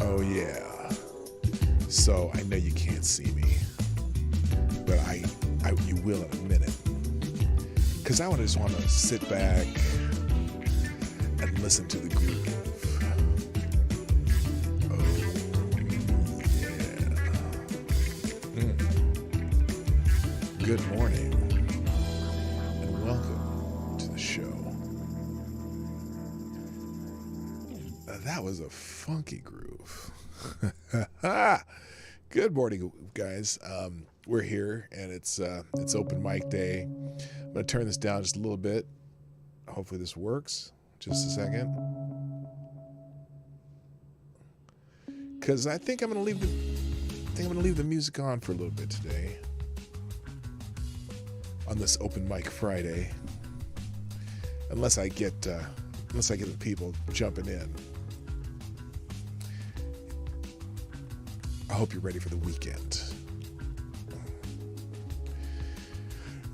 Oh yeah. So I know you can't see me, but you will in a minute. Because I just want to sit back and listen to the groove. Oh yeah. Good morning and welcome to the show. That was a funky groove. Good morning, guys. We're here, and it's open mic day. I'm gonna turn this down just a little bit. Hopefully, this works. Just a second, because I think I'm gonna leave the music on for a little bit today on this open mic Friday, unless I get the people jumping in. I hope you're ready for the weekend.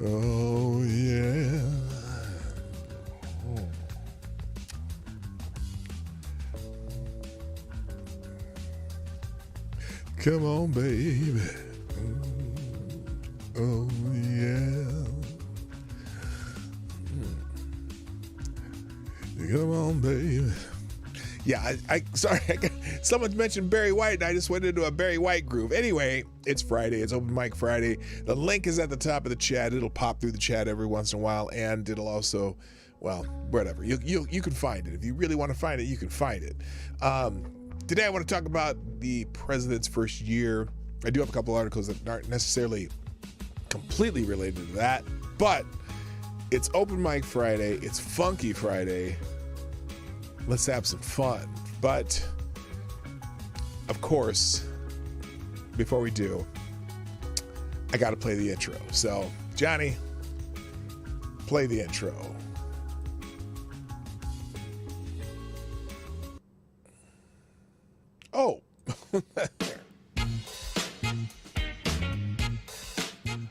Oh, yeah. Oh. Come on, baby. Oh, yeah. Come on, baby. Yeah, sorry. Someone mentioned Barry White, and I just went into a Barry White groove. Anyway, it's Friday. It's Open Mic Friday. The link is at the top of the chat. It'll pop through the chat every once in a while, and it'll also, well, whatever. You can find it. If you really want to find it, you can find it. Today, I want to talk about the president's first year. I do have a couple articles that aren't necessarily completely related to that, but it's Open Mic Friday. It's Funky Friday. Let's have some fun. But, of course, before we do, I got to play the intro. So, Johnny, play the intro. Oh.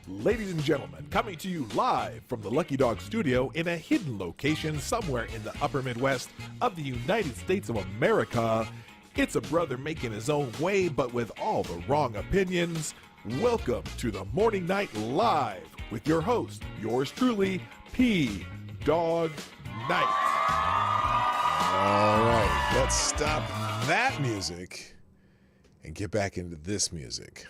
Ladies and gentlemen, coming to you live from the Lucky Dog studio in a hidden location somewhere in the upper Midwest of the United States of America, it's a brother making his own way but with all the wrong opinions. Welcome to the Morning Night Live with your host, yours truly, PDawg Knight. All right, let's stop that music and get back into this music.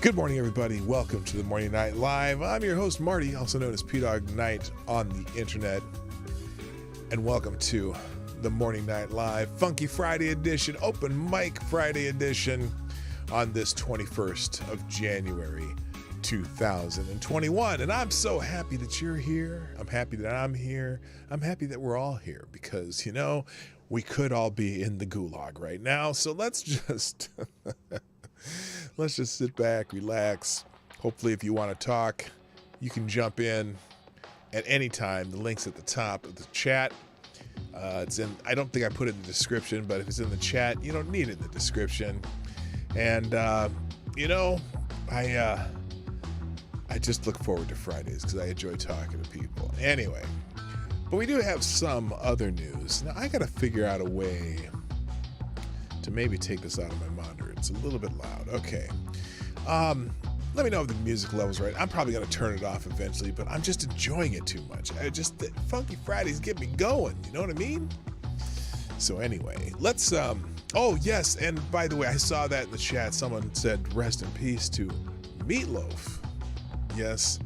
Good morning, everybody. Welcome to the Morning Night Live. I'm your host, Marty, also known as Dawg Knight on the internet. And welcome to the Morning Night Live Funky Friday edition, Open Mic Friday edition on this 21st of January, 2021. And I'm so happy that you're here. I'm happy that I'm here. I'm happy that we're all here because, you know, we could all be in the gulag right now. So let's just... Let's just sit back, relax. Hopefully, if you want to talk, you can jump in at any time. The link's at the top of the chat. It's in. I don't think I put it in the description, but if it's in the chat, you don't need it in the description. And you know, I just look forward to Fridays because I enjoy talking to people. Anyway, but we do have some other news. Now I got to figure out a way to maybe take this out of my monitor. It's a little bit loud. Okay. Let me know if the music level's right. I'm probably going to turn it off eventually, but I'm just enjoying it too much. The Funky Fridays get me going. You know what I mean? So anyway, let's, oh yes. And by the way, I saw that in the chat. Someone said rest in peace to Meatloaf. Yes.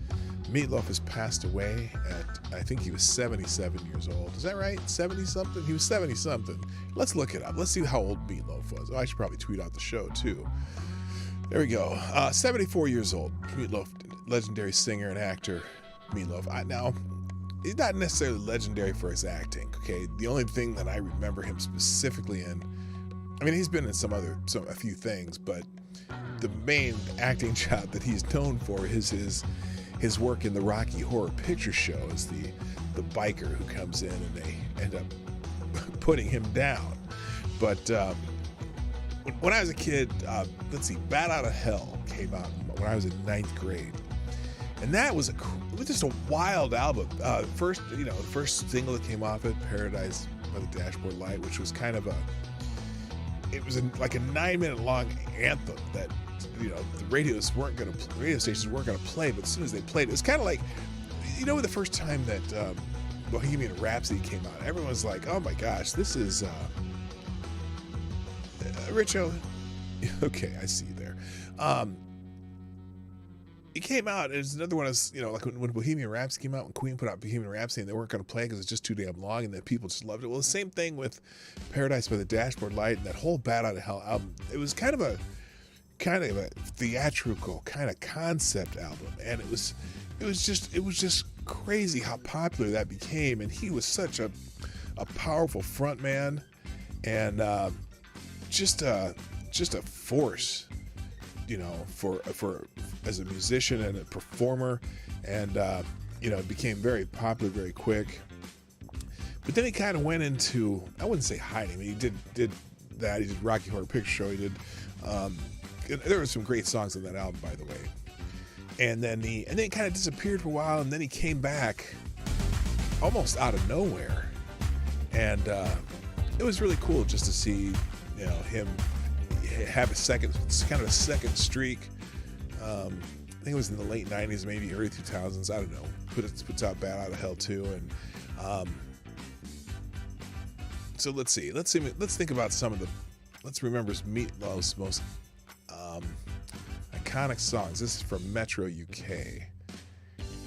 Meatloaf has passed away at, I think he was 77 years old. Is that right? 70-something? He was 70-something. Let's look it up. Let's see how old Meatloaf was. Oh, I should probably tweet out the show, too. There we go. 74 years old. Meatloaf, legendary singer and actor. Meatloaf. Now, he's not necessarily legendary for his acting, okay? The only thing that I remember him specifically in, I mean, he's been in a few things, but the main acting job that he's known for is his work in the Rocky Horror Picture Show as the biker who comes in and they end up putting him down. But when I was a kid, let's see, Bat Out of Hell came out when I was in 9th grade. And that was it was just a wild album. First, the first single that came off it, Paradise by the Dashboard Light, which was kind of it was like a 9-minute long anthem that, the radio stations weren't going to play, but as soon as they played it was kind of like, the first time that Bohemian Rhapsody came out, everyone was like, oh my gosh, this is Richo. Okay, I see you there. It came out. It's another one of, like when Bohemian Rhapsody came out, when Queen put out Bohemian Rhapsody and they weren't going to play because it's just too damn long, and then people just loved it. Well, the same thing with Paradise by the Dashboard Light and that whole Bat Out of Hell album. It was kind of a theatrical kind of concept album, and it was just crazy how popular that became. And he was such a powerful front man, and just a force, for as a musician and a performer, and it became very popular very quick. But then he kind of went into, I wouldn't say hiding. I mean, he did that. He did Rocky Horror Picture Show. He did. There were some great songs on that album, by the way. And then he kind of disappeared for a while, and then he came back almost out of nowhere, and it was really cool just to see, him have a second streak. I think it was in the late 90s, maybe early 2000s. I don't know. Puts out Bat Out of Hell too, and so let's see. Let's think about some of the. Let's remember Meatloaf's most iconic songs. This is from Metro UK,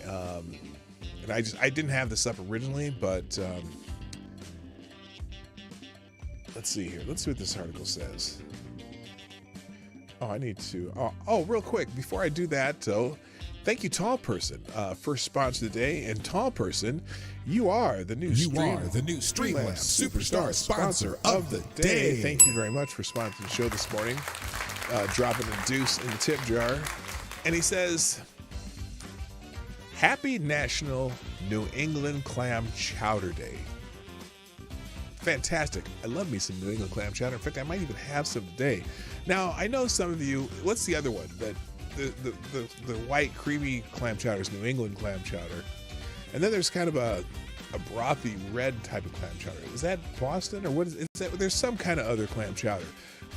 and I didn't have this up originally, but let's see here. Let's see what this article says. Oh, I need to. Real quick before I do that, though, thank you, Tall Person, first sponsor of the day. And Tall Person, you are the new Streamlabs Superstar sponsor of the day. Thank you very much for sponsoring the show this morning. Dropping a deuce in the tip jar, and he says, "Happy National New England Clam Chowder Day." Fantastic. I love me some New England clam chowder. In fact, I might even have some today. Now, I know some of you, what's the other one? That the white creamy clam chowder is New England clam chowder. And then there's kind of a brothy red type of clam chowder. Is that Boston, or what is that? There's some kind of other clam chowder.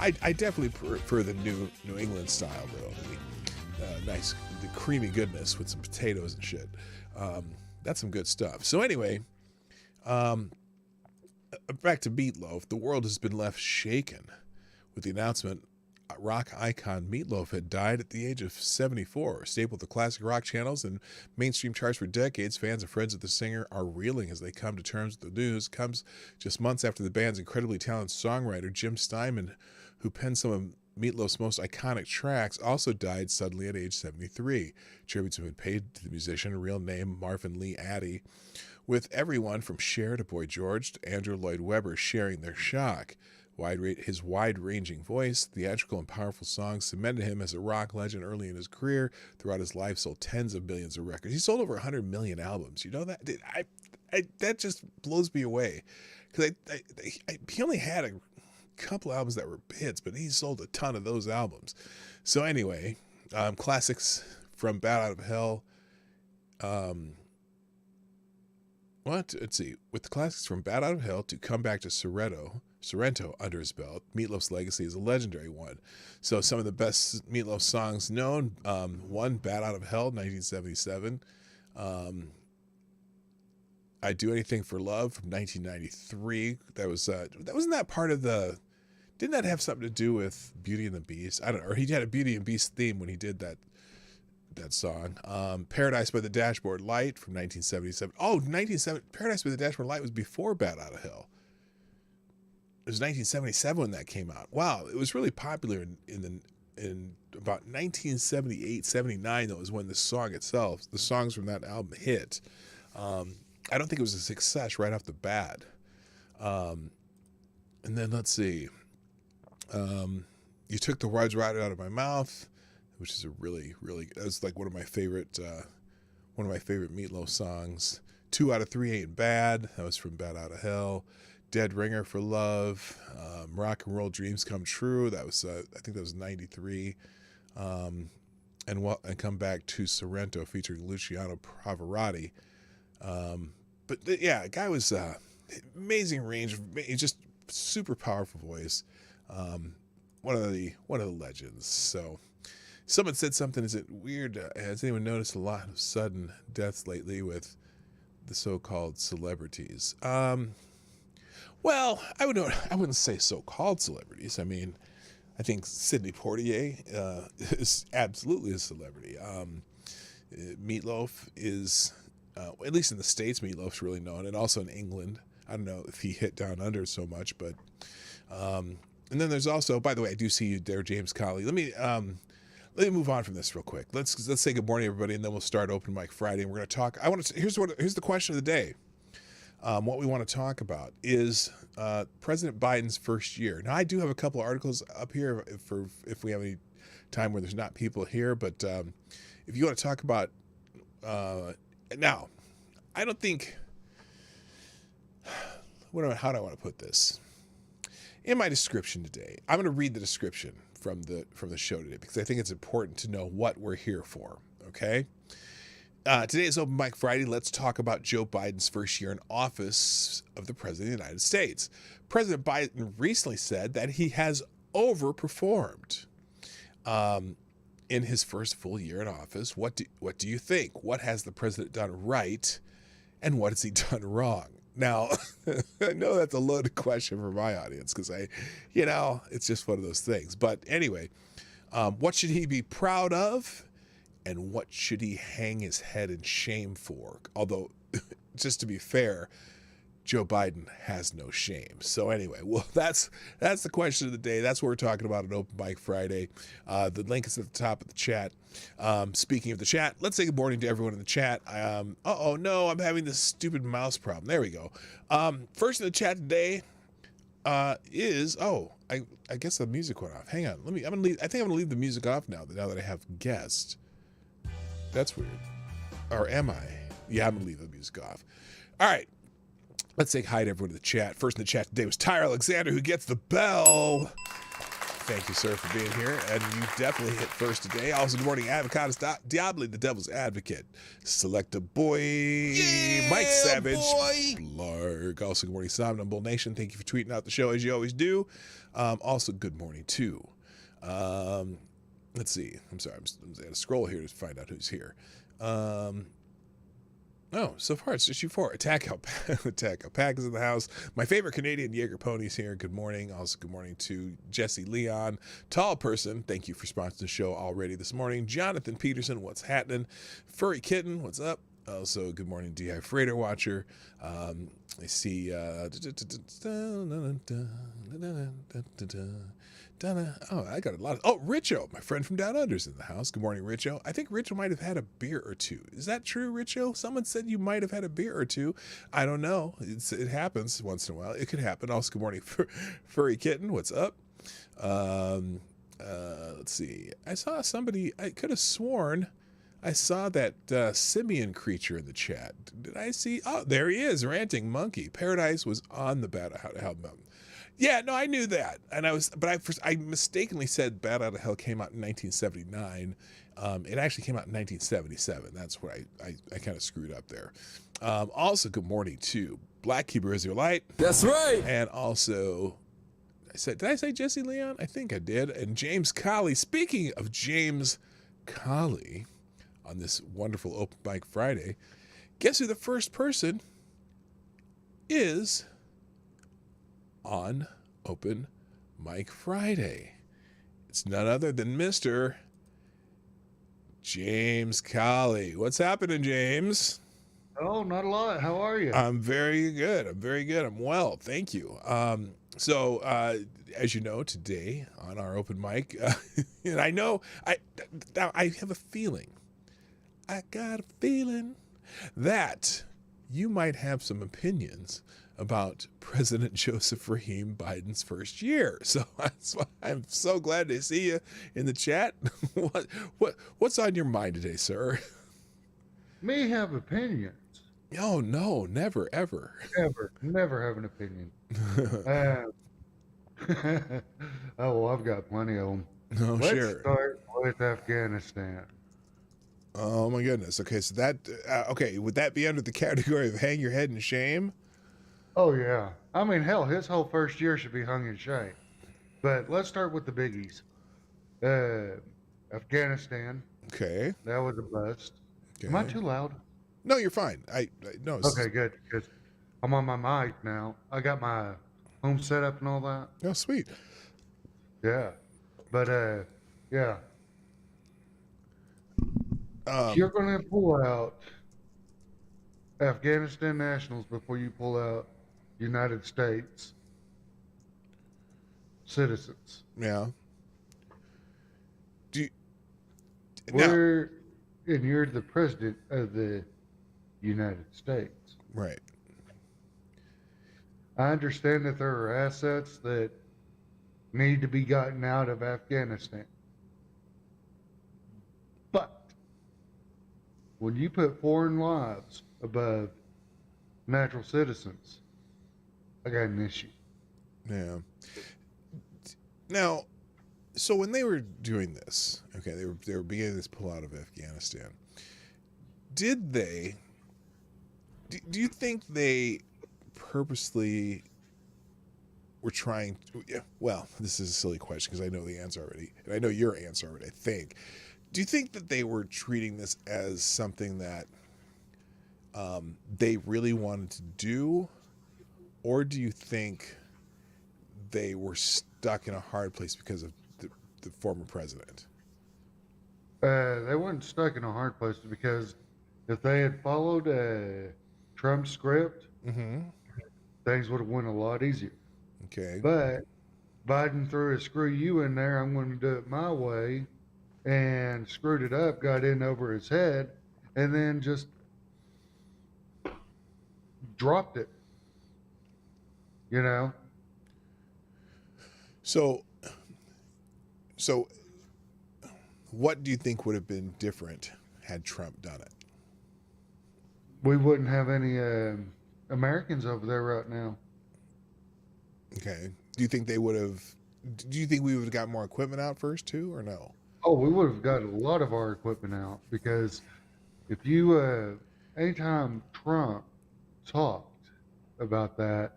I definitely prefer the New England style, though. Nice, the creamy goodness with some potatoes and shit. That's some good stuff. So anyway, back to Meatloaf. The world has been left shaken with the announcement rock icon Meatloaf had died at the age of 74. A staple of the classic rock channels and mainstream charts for decades, fans and friends of the singer are reeling as they come to terms with the news. Comes just months after the band's incredibly talented songwriter Jim Steinman, who penned some of Meatloaf's most iconic tracks, also died suddenly at age 73. Tributes have been paid to the musician, real name Marvin Lee Addy, with everyone from Cher to Boy George to Andrew Lloyd Webber sharing their shock. His wide-ranging voice, theatrical and powerful songs cemented him as a rock legend early in his career. Throughout his life, sold tens of millions of records. He sold over 100 million albums. You know that? That just blows me away. Because he only had a couple albums that were hits, but he sold a ton of those albums. So anyway, classics from Bat Out of Hell. Let's see. With the classics from Bat Out of Hell to Come Back to Sorrento under his belt, Meatloaf's legacy is a legendary one. So some of the best Meatloaf songs known, one, Bat Out of Hell, 1977. I Do Anything for Love from 1993. Wasn't that part of the, didn't that have something to do with Beauty and the Beast? I don't know. Or he had a Beauty and Beast theme when he did that song. Paradise by the Dashboard Light from 1977. Paradise by the Dashboard Light was before Bat Out of Hell. It was 1977 when that came out. Wow, it was really popular in about 1978, 79. That was when the songs from that album hit. I don't think it was a success right off the bat. And then let's see. You Took the Words Right Out of My Mouth, which is a really, really, that's like one of my favorite Meatloaf songs. 2 Out of 3 Ain't Bad. That was from Bat Out of Hell. Dead Ringer for Love. Rock and Roll Dreams Come True. That was, I think that was 93. and come back to Sorrento featuring Luciano Pavarotti. But yeah, the guy was amazing range, just super powerful voice. One of the legends. So someone said something. Is it weird? Has anyone noticed a lot of sudden deaths lately with the so-called celebrities? Well, I wouldn't say so-called celebrities. I mean, I think Sidney Poitier is absolutely a celebrity. Meatloaf is, at least in the States, Meatloaf's really known, and also in England. I don't know if he hit down under so much, but and then there's also, by the way, I do see you there, James Colley. Let me move on from this real quick. Let's say good morning, everybody, and then we'll start Open Mic Friday. And we're going to talk. Here's the question of the day. What we want to talk about is President Biden's first year. Now, I do have a couple of articles up here if we have any time where there's not people here. But if you want to talk about now, I don't think. How do I want to put this? In my description today, I'm going to read the description from the show today because I think it's important to know what we're here for. Okay. Today is Open Mic Friday. Let's talk about Joe Biden's first year in office of the President of the United States. President Biden recently said that he has overperformed in his first full year in office. What do you think? What has the president done right, and what has he done wrong? Now, I know that's a loaded question for my audience because it's just one of those things. But anyway, what should he be proud of? And what should he hang his head in shame for? Although, just to be fair, Joe Biden has no shame. So anyway, well, that's the question of the day. That's what we're talking about on Open Mic Friday. The link is at the top of the chat. Speaking of the chat, let's say good morning to everyone in the chat. No, I'm having this stupid mouse problem. There we go. First in the chat today is I guess the music went off. Hang on, I think I'm gonna leave the music off now that I have guests. That's weird. Or am I? Yeah, I'm going to leave the music off. All right. Let's say hi to everyone in the chat. First in the chat today was Tyre Alexander, who gets the bell. Thank you, sir, for being here. And you definitely hit first today. Also, good morning, Avocados Diablo, the Devil's Advocate. Select a boy. Yeah, Mike Savage. Boy. Lark. Also, good morning, Somnambule Nation. Thank you for tweeting out the show as you always do. Also, good morning, too. Let's see. I'm sorry. I'm going to scroll here to find out who's here. So far it's just you four. Attack Pack is in the house. My favorite Canadian Jaeger pony's here. Good morning. Also, good morning to Jesse Leon. Tall Person, thank you for sponsoring the show already this morning. Jonathan Peterson, what's happening? Furry Kitten, what's up? Also, good morning, DI Freighter Watcher. I see. I got a lot of. Richo, my friend from Down Under's in the house. Good morning, Richo. I think Richo might have had a beer or two. Is that true, Richo? Someone said you might have had a beer or two. I don't know. It happens once in a while. It could happen. Also, good morning, Furry Kitten. What's up? Let's see. I saw somebody. I could have sworn I saw that simian creature in the chat. Did I see? Oh, there he is, Ranting Monkey. Paradise was on the Bat Out of Hell Mountain. Yeah, no, I knew that, and I mistakenly said Bat Out of Hell came out in 1979. It actually came out in 1977. That's what I kind of screwed up there. Also, good morning to Black Hebrew Israelite. That's right. And also, did I say Jesse Leon? I think I did. And James Colley. Speaking of James Colley, on this wonderful Open Mic Friday, guess who the first person is on Open Mic Friday? It's none other than Mr. James Colley. What's happening, James? Oh, not a lot. How are you? I'm very good. I'm well. Thank you. So, as you know, today on our open mic, and I have a feeling, I got a feeling that you might have some opinions about President Joseph Rahim Biden's first year. So that's why I'm so glad to see you in the chat. What's on your mind today, sir? Me have opinions. Oh, no, never, ever. Never have an opinion. Oh, well, I've got plenty of them. No, Let's sure. start with Afghanistan. Oh my goodness. Okay, so that okay, would that be under the category of hang your head in shame? Oh yeah. I mean, hell, his whole first year should be hung in shame. But let's start with the biggies. Uh, Afghanistan. Okay. That was a bust. Am I Okay. too loud? No, you're fine. I no. Okay, good. Because I'm on my mic now. I got my home set up and all that. Oh, sweet. Yeah. But yeah. If Um, you're gonna pull out Afghanistan nationals before you pull out United States citizens. yeah. Do you, now, We're and you're the president of the United States. right. I understand that there are assets that need to be gotten out of Afghanistan. But when you put foreign lives above natural citizens, I got an issue. Yeah. Now, so when they were doing this, okay, they were beginning this pull out of Afghanistan. Did they? Do you think they purposely were trying? Yeah, well, this is a silly question because I know the answer already, and I know your answer already. I think. Do you think that they were treating this as something that they really wanted to do, or do you think they were stuck in a hard place because of the former president? They weren't stuck in a hard place because if they had followed Trump's script, Mm-hmm. things would have went a lot easier. Okay. But Biden threw a screw you in there. I'm going to do it my way, and screwed it up, got in over his head, and then just dropped it. You know, So, so what do you think would have been different had Trump done it? we wouldn't have any Americans over there right now. Okay. Do you think they would have? Do you think we would have got more equipment out first too, or no? Oh, we would have got a lot of our equipment out because if you, anytime Trump talked about that,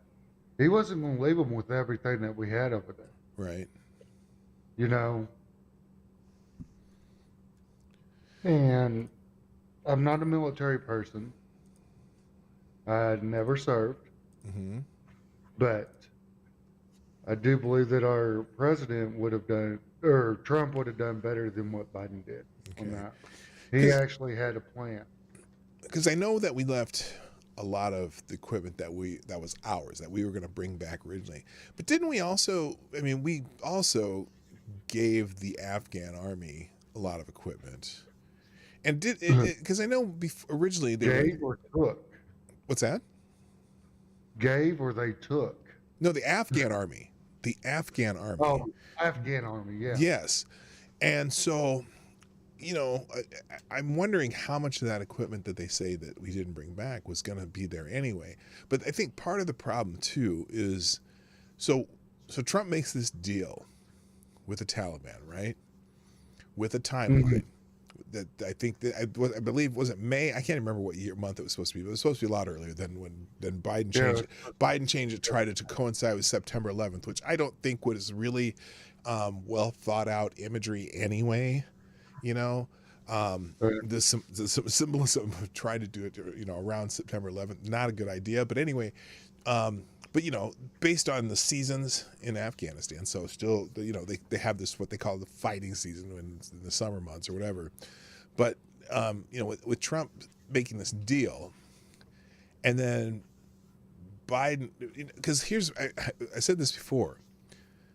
he wasn't going to leave them with everything that we had over there. Right. You know, and I'm not a military person. I never served, Mm-hmm. but I do believe that our president would have done, or Trump would have done better than what Biden did on Okay. that. He actually had a plan. Because I know that we left a lot of the equipment that was ours that we were going to bring back originally, but didn't we also? I mean, we also gave the Afghan army a lot of equipment, and did because I know originally they Gave were. or took? What's that? Gave or they took? No, the Afghan army. The Afghan army. Oh, Afghan army, yeah. Yes. And so, I'm wondering how much of that equipment that they say that we didn't bring back was going to be there anyway. But I think part of the problem too is, so Trump makes this deal with the Taliban, right? With a timeline. That I think that I believe was it May? I can't remember what month it was supposed to be, but it was supposed to be a lot earlier than when Biden changed it. Biden changed it, tried it to coincide with September 11th, which I don't think was really well thought out imagery anyway. You know, the symbolism of trying to do it, around September 11th, not a good idea. But anyway, but based on the seasons in Afghanistan, so still, they have this what they call the fighting season in the summer months or whatever. But with Trump making this deal, and then Biden, because I said this before,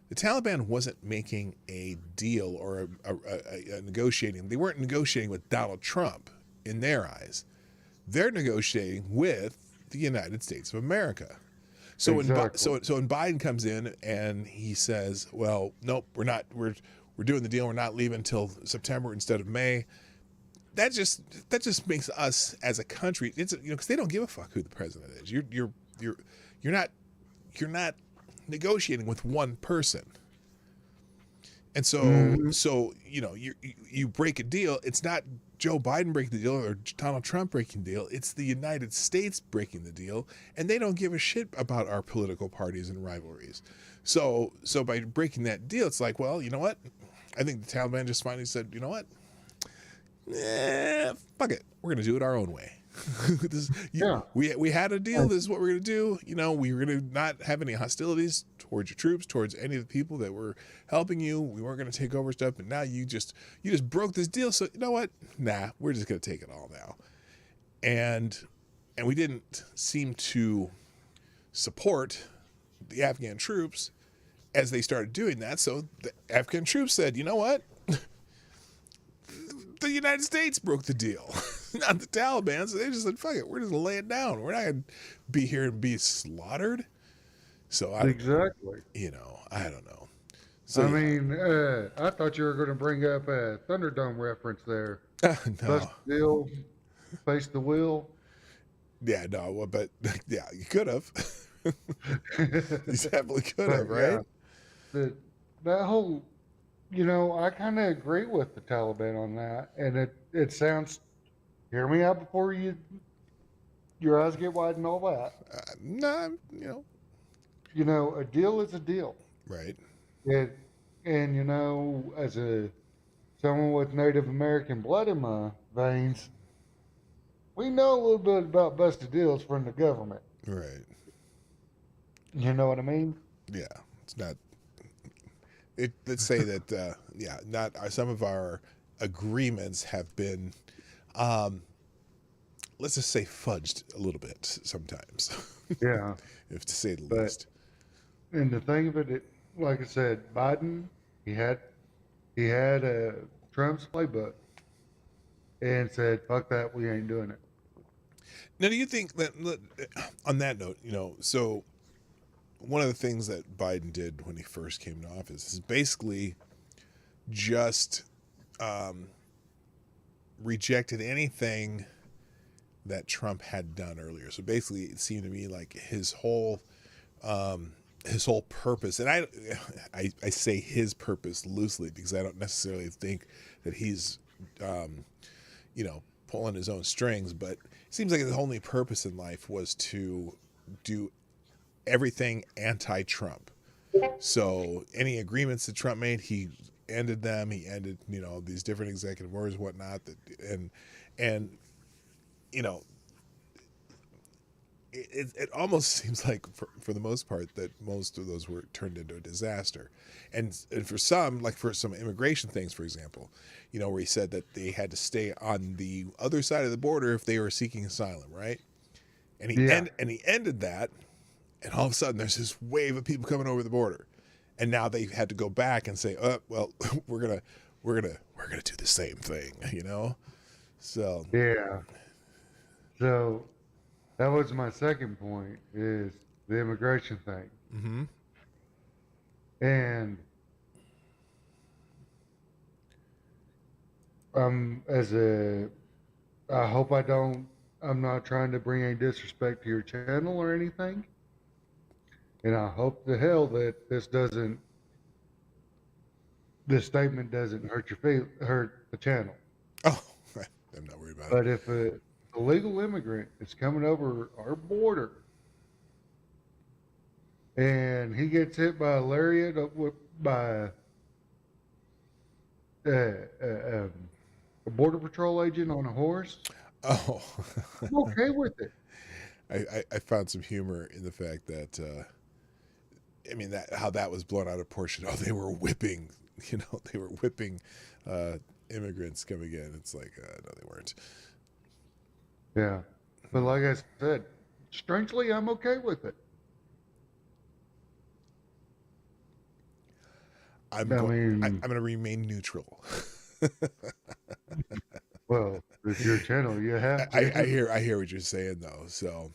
the Taliban wasn't making a deal or a negotiating. They weren't negotiating with Donald Trump in their eyes. They're negotiating with the United States of America. So Exactly. so when Biden comes in and he says, "Well, nope, we're not. We're doing the deal. We're not leaving until September instead of May." That just makes us as a country, it's because they don't give a fuck who the president is. You're not negotiating with one person. And so, Mm-hmm. you break a deal. It's not Joe Biden breaking the deal or Donald Trump breaking the deal. It's the United States breaking the deal, and they don't give a shit about our political parties and rivalries. So by breaking that deal, it's like, well, you know what? I think the Taliban just finally said, you know what? Fuck it. We're gonna do it our own way. Yeah. We had a deal. This is what we're gonna do. We were gonna not have any hostilities towards your troops, towards any of the people that were helping you. We weren't gonna take over stuff, but now you just broke this deal. So you know what? Nah, we're just gonna take it all now. And we didn't seem to support the Afghan troops as they started doing that. So the Afghan troops said, you know what? The United States broke the deal, not the Taliban. So they just said, fuck it, we're just gonna lay it down. We're not gonna be here and be slaughtered. So Exactly. I don't know. So I mean, I thought you were going to bring up a Thunderdome reference there. Bust no, the deal, face the wheel. yeah, no, well, but yeah, you could have. You definitely could But have, right? yeah, the that whole, I kind of agree with the Taliban on that, and it sounds. Hear me out before your eyes get wide and all that. Nah, A deal is a deal. right. It, and as someone with Native American blood in my veins, we know a little bit about busted deals from the government. Right. You know what I mean? Yeah. It's not. Let's say that. Yeah. Not some of our agreements have been. Um, let's just say fudged a little bit sometimes, Yeah. if to say the But least. and the thing of it, like I said, Biden, he had he had Trump's playbook and said, "Fuck that, we ain't doing it." Now, do you think that on that note, so one of the things that Biden did when he first came to office is basically just rejected anything that Trump had done earlier. So basically, it seemed to me like his whole purpose, and I say his purpose loosely because I don't necessarily think that he's pulling his own strings, but it seems like his only purpose in life was to do everything anti-Trump. So any agreements that Trump made, he ended them. He ended, these different executive orders, whatnot. And you know, it almost seems like for the most part that most of those were turned into a disaster. And for some, like for some immigration things, for example, where he said that they had to stay on the other side of the border if they were seeking asylum, right? And Yeah, he ended that, and all of a sudden there's this wave of people coming over the border, and now they've had to go back and say, oh well, we're gonna do the same thing. So yeah. So that was my second point is the immigration thing. mm-hmm. And as a I hope I'm not trying to bring any disrespect to your channel or anything. And I hope to hell that this statement doesn't hurt the channel. Oh, I'm not worried about it. But if a illegal immigrant is coming over our border and he gets hit by a lariat by a border patrol agent on a horse, Oh, I'm okay with it. I found some humor in the fact that that how that was blown out of proportion. Oh, they were whipping, they were whipping immigrants coming in. It's like no, they weren't. Yeah. But like I said, strangely, I'm okay with it. I'm I going. I'm mean, going to remain neutral. well, it's your channel. You have I to. hear what you're saying though. So,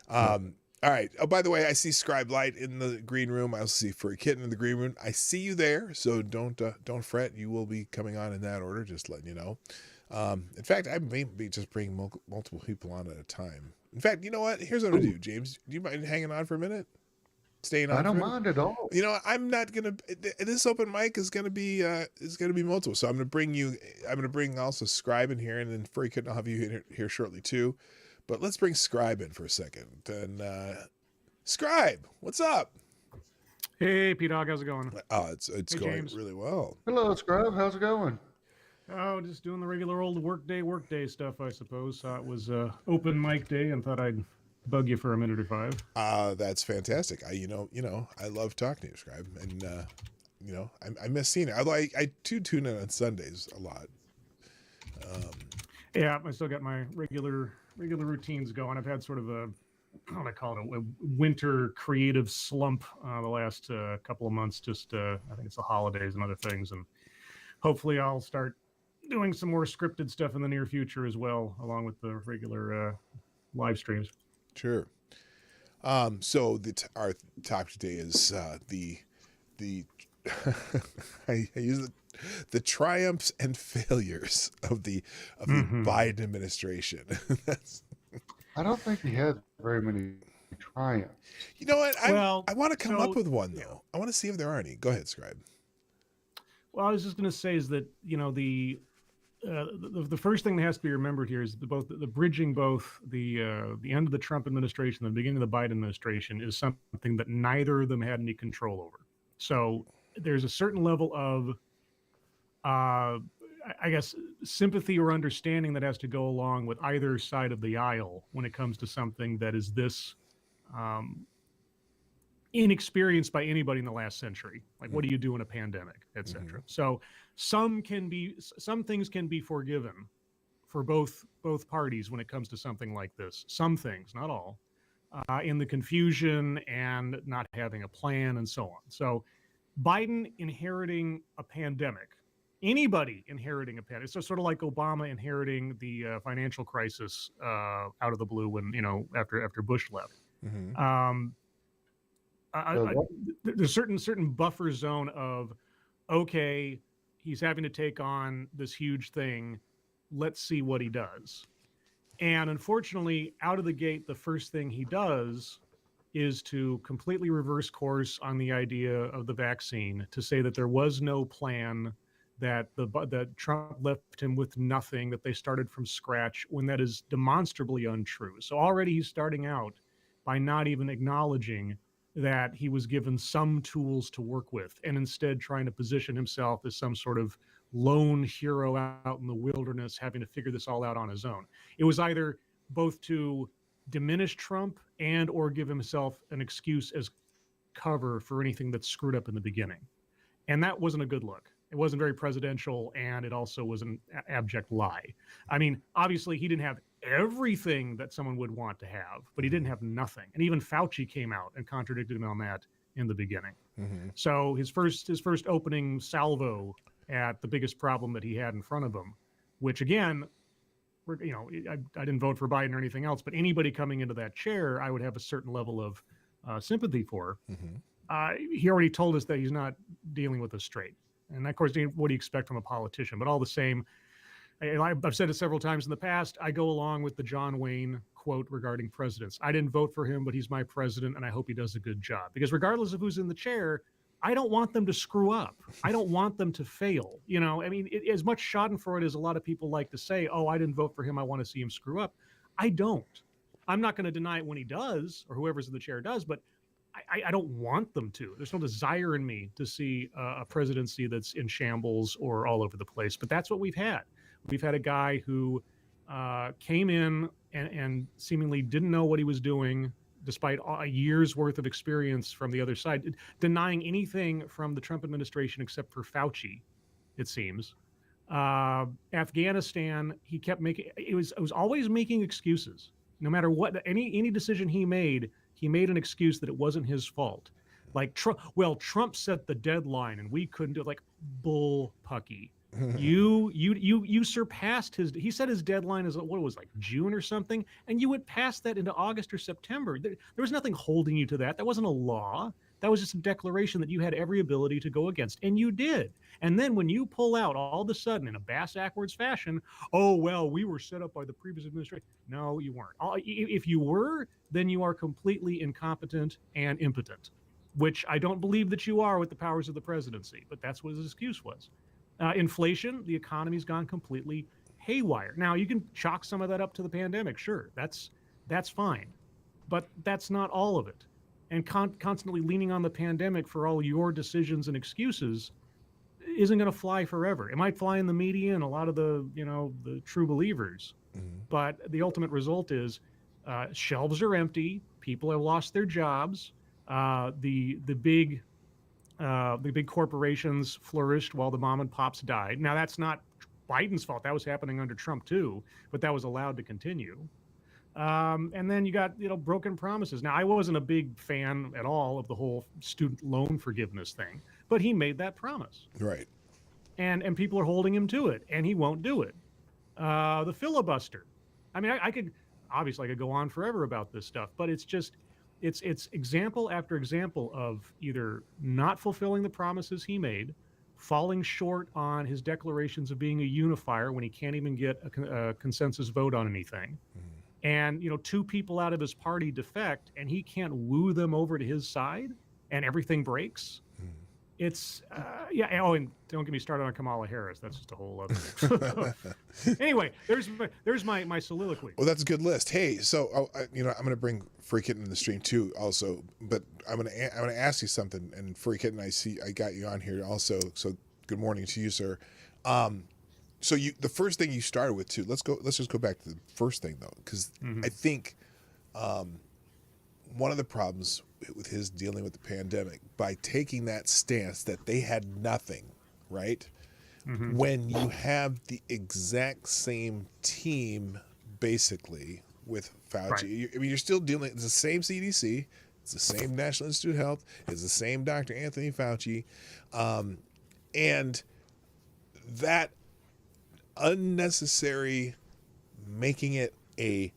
But all right. Oh, by the way, I see Scribe Light in the green room. I also see Furry Kitten in the green room. I see you there, so don't fret. You will be coming on in that order. Just letting you know. In fact, I may be just bringing multiple people on at a time. In fact, you know what? Here's what I'm gonna do, James. Do you mind hanging on for a minute? staying I on don't for it. mind at all. You know, I'm not gonna. This open mic is gonna be multiple. So I'm gonna bring you. I'm gonna bring also Scribe in here, and then Freakin', I'll have you here shortly too. But let's bring Scribe in for a second. And Scribe, what's up? Hey, P-Dawg, how's it going? Oh, it's Hey, going James. really well. Hello, Scrub. How's it going? Oh, just doing the regular old workday stuff, I suppose. It was open mic day and thought I'd bug you for a minute or five. That's fantastic. I love talking to you, Scribe, and I miss seeing it. Although I do tune in on Sundays a lot. Yeah, I still got my regular routines going. I've had sort of a, how do I call it, a winter creative slump the last couple of months. Just I think it's the holidays and other things, and hopefully I'll start doing some more scripted stuff in the near future as well, along with the regular live streams. Sure. So our topic today is the I use the triumphs and failures of the Biden administration. I don't think he had very many triumphs. You know what? I want to come so- up with one though. I want to see if there are any. Go ahead, Scribe. Well, I was just going to say is that the first thing that has to be remembered here is the bridging both the end of the Trump administration and the beginning of the Biden administration is something that neither of them had any control over. So there's a certain level of I guess sympathy or understanding that has to go along with either side of the aisle when it comes to something that is this inexperienced by anybody in the last century. Like, what do you do in a pandemic, etc. So some things can be forgiven for both parties when it comes to something like this. Some things, not all, in the confusion and not having a plan and so on. So Biden inheriting a pandemic, anybody inheriting a pandemic, so sort of like Obama inheriting the financial crisis out of the blue when, after Bush left. There's certain buffer zone of, okay, he's having to take on this huge thing. Let's see what he does. And unfortunately, out of the gate, the first thing he does is to completely reverse course on the idea of the vaccine, to say that there was no plan, that Trump left him with nothing, that they started from scratch, when that is demonstrably untrue. So already he's starting out by not even acknowledging that he was given some tools to work with, and instead trying to position himself as some sort of lone hero out in the wilderness, having to figure this all out on his own. It was either both to diminish Trump and or give himself an excuse as cover for anything that's screwed up in the beginning. And that wasn't a good look. It wasn't very presidential, and it also was an abject lie. I mean, obviously he didn't have everything that someone would want to have, but he didn't have nothing. And even Fauci came out and contradicted him on that in the beginning. So his first opening salvo at the biggest problem that he had in front of him, which again, I didn't vote for Biden or anything else, but anybody coming into that chair, I would have a certain level of sympathy for. He already told us that he's not dealing with us straight. And of course, what do you expect from a politician? But all the same, I've said it several times in the past, I go along with the John Wayne quote regarding presidents. I didn't vote for him, but he's my president, and I hope he does a good job. Because regardless of who's in the chair, I don't want them to screw up. I don't want them to fail. I mean, as much schadenfreude as a lot of people like to say, oh, I didn't vote for him, I want to see him screw up. I don't. I'm not going to deny it when he does, or whoever's in the chair does, but I don't want them to. There's no desire in me to see a presidency that's in shambles or all over the place. But that's what we've had. We've had a guy who came in and seemingly didn't know what he was doing, despite a year's worth of experience from the other side, denying anything from the Trump administration except for Fauci, it seems. Afghanistan, he kept making, it was always making excuses. No matter what, any decision he made an excuse that it wasn't his fault. Like, Trump set the deadline and we couldn't do it. Like, bull pucky. You surpassed he said his deadline is, what it was, like June or something, and you would pass that into August or September. There was nothing holding you to that. That wasn't a law. That was just a declaration that you had every ability to go against, and you did. And then when you pull out all of a sudden in a bass-backwards fashion, oh, well, we were set up by the previous administration. No, you weren't. If you were, then you are completely incompetent and impotent. which I don't believe that you are with the powers of the presidency, but that's what his excuse was. Inflation, the economy's gone completely haywire. Now, you can chalk some of that up to the pandemic. Sure, that's fine. But that's not all of it. And constantly leaning on the pandemic for all your decisions and excuses isn't going to fly forever. It might fly in the media and a lot of the, the true believers. Mm-hmm. But the ultimate result is shelves are empty. People have lost their jobs. The big corporations flourished while the mom and pops died. Now, that's not Biden's fault. That was happening under Trump too, but that was allowed to continue. And then you got, broken promises. Now, I wasn't a big fan at all of the whole student loan forgiveness thing, but he made that promise. Right. And people are holding him to it, and he won't do it. The filibuster. I mean, I could go on forever about this stuff, but it's example after example of either not fulfilling the promises he made, falling short on his declarations of being a unifier when he can't even get a consensus vote on anything. Mm-hmm. And, two people out of his party defect and he can't woo them over to his side and everything breaks. Mm-hmm. It's, yeah. Oh, and don't get me started on Kamala Harris. That's just a whole other. Anyway, there's my soliloquy. Well, that's a good list. Hey, so, I'm going to bring Free Kitten in the stream too also, but I'm going to ask you something. And Free Kitten, I got you on here also. So good morning to you, sir. So the first thing you started with too, let's just go back to the first thing though, because I think one of the problems with his dealing with the pandemic, by taking that stance that they had nothing, right? Mm-hmm. When you have the exact same team basically with Fauci, right. I mean, you're still dealing, it's the same CDC, it's the same National Institute of Health, it's the same Dr. Anthony Fauci, and that unnecessary making it a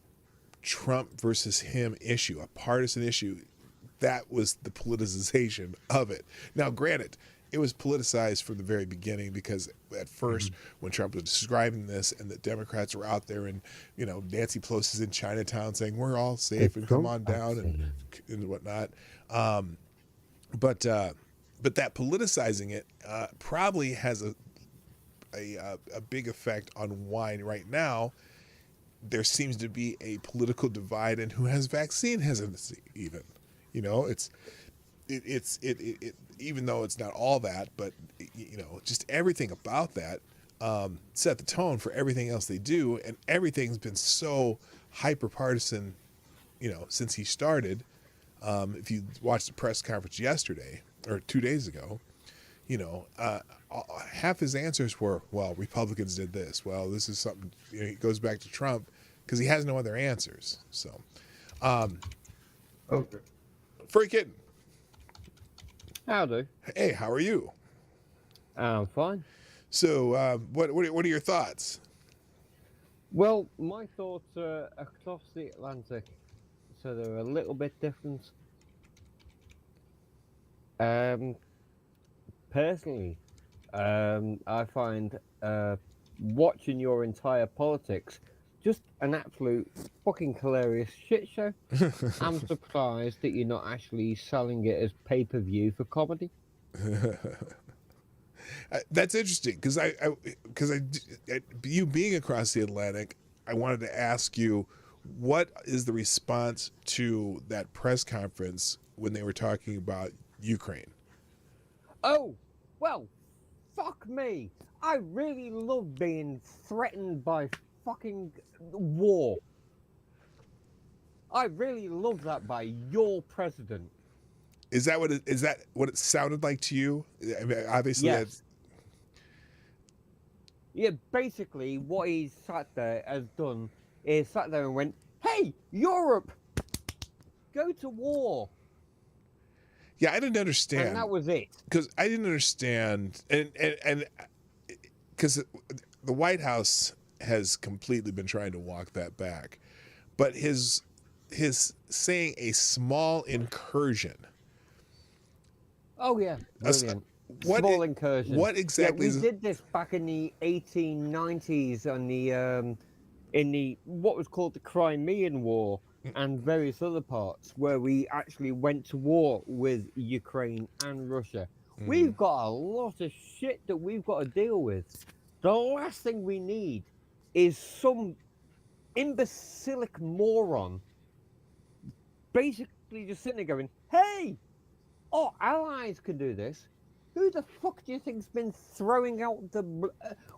Trump versus him issue, a partisan issue, that was the politicization of it. Now, granted, it was politicized from the very beginning because at first when Trump was describing this and the Democrats were out there and, Nancy Pelosi's in Chinatown saying we're all safe and come on down and whatnot. But that politicizing it probably has a big effect on why right now there seems to be a political divide in who has vaccine hesitancy even. It's even though it's not all that, but just everything about that set the tone for everything else they do, and everything's been so hyper partisan, since he started. If you watched the press conference yesterday or 2 days ago, half his answers were, well, Republicans did this. Well, this is something, he goes back to Trump because he has no other answers. So, okay. Free Kitten. Howdy. Hey, how are you? I'm fine. So, what are your thoughts? Well, my thoughts are across the Atlantic, so they're a little bit different. Personally, I find watching your entire politics just an absolute fucking hilarious shit show. I'm surprised that you're not actually selling it as pay-per-view for comedy. That's interesting because you being across the Atlantic, I wanted to ask you, what is the response to that press conference when they were talking about Ukraine? Oh, well, fuck me. I really love being threatened by fucking war. I really love that by your president. Is that what it sounded like to you? I mean, obviously, yes. Yeah, basically, what he sat there has done is sat there and went, "Hey, Europe, go to war." Yeah, I didn't understand. And that was it. Because I didn't understand, and because the White House has completely been trying to walk that back, but his saying small incursion. Oh yeah, brilliant. Small incursion. What exactly? Yeah, we did this back in the 1890s on in the what was called the Crimean War, and various other parts where we actually went to war with Ukraine and Russia. Mm. We've got a lot of shit that we've got to deal with. The last thing we need is some imbecilic moron basically just sitting there going, hey, our allies can do this. Who the fuck do you think's been throwing out the...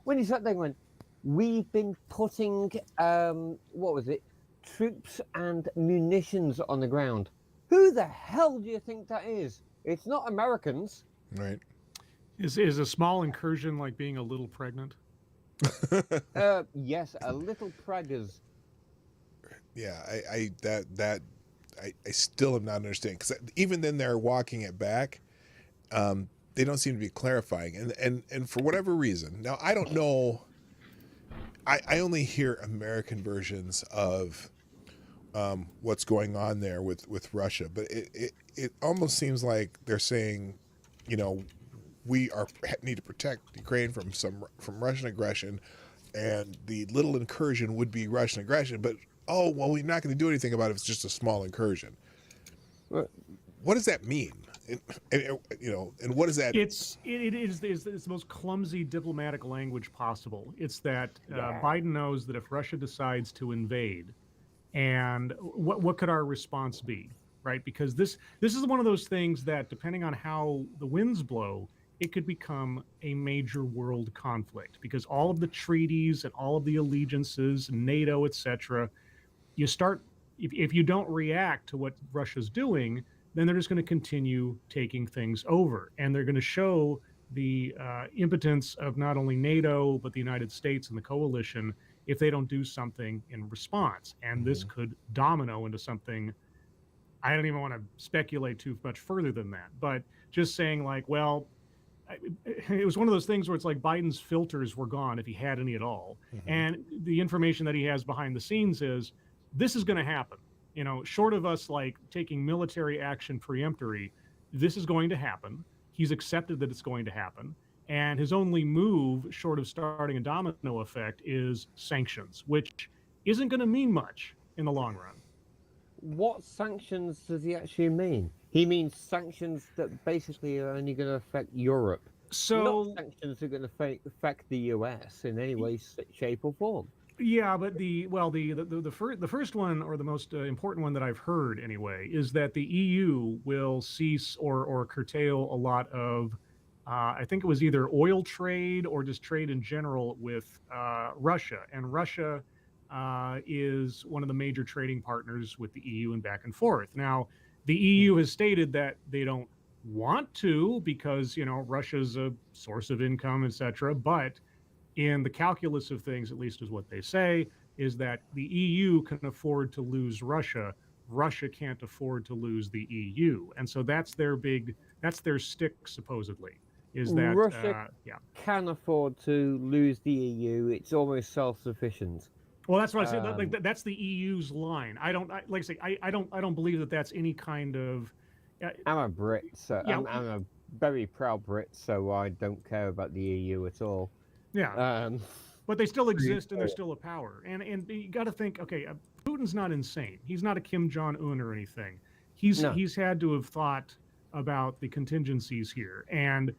when he sat there and went, we've been putting, what was it, troops and munitions on the ground. Who the hell do you think that is? It's not Americans. Right. Is a small incursion like being a little pregnant? Yes, a little preggers. Yeah, I still am not understanding, because even then they're walking it back. They don't seem to be clarifying, and for whatever reason. Now I don't know. I only hear American versions of what's going on there with Russia, but it almost seems like they're saying, we need to protect Ukraine from Russian aggression, and the little incursion would be Russian aggression. But we're not going to do anything about it if it's just a small incursion. What does that mean? And what is that? It is the most clumsy diplomatic language possible. It's that Biden knows that if Russia decides to invade, and what could our response be, right? Because this is one of those things that, depending on how the winds blow, it could become a major world conflict, because all of the treaties and all of the allegiances, NATO, etc., you start, if you don't react to what Russia's doing, then they're just going to continue taking things over. And they're going to show the impotence of not only NATO, but the United States and the coalition if they don't do something in response. And this could domino into something. I don't even want to speculate too much further than that, but just saying, like, well, it was one of those things where it's like Biden's filters were gone, if he had any at all. And the information that he has behind the scenes is, this is going to happen. Short of us like taking military action preemptory, this is going to happen. He's accepted that it's going to happen. And his only move, short of starting a domino effect, is sanctions, which isn't going to mean much in the long run. What sanctions does he actually mean? He means sanctions that basically are only going to affect Europe. So not sanctions that are going to affect the US in any way, shape, or form. Yeah, but the first one, or the most important one that I've heard anyway, is that the EU will cease or curtail a lot of, I think it was either oil trade or just trade in general with Russia. And Russia is one of the major trading partners with the EU and back and forth. Now, the EU has stated that they don't want to, because Russia's a source of income, etc. But in the calculus of things, at least is what they say, is that the EU can afford to lose Russia. Russia can't afford to lose the EU. And so that's their stick, supposedly, is that Russia can afford to lose the EU. It's almost self-sufficient. Well, that's what I said. That's the EU's line. I don't believe that that's any kind of. I'm a Brit, so I'm a very proud Brit, so I don't care about the EU at all. Yeah, but they still exist and they're still a power. And you got to think, okay, Putin's not insane. He's not a Kim Jong-un or anything. He's had to have thought about the contingencies here. And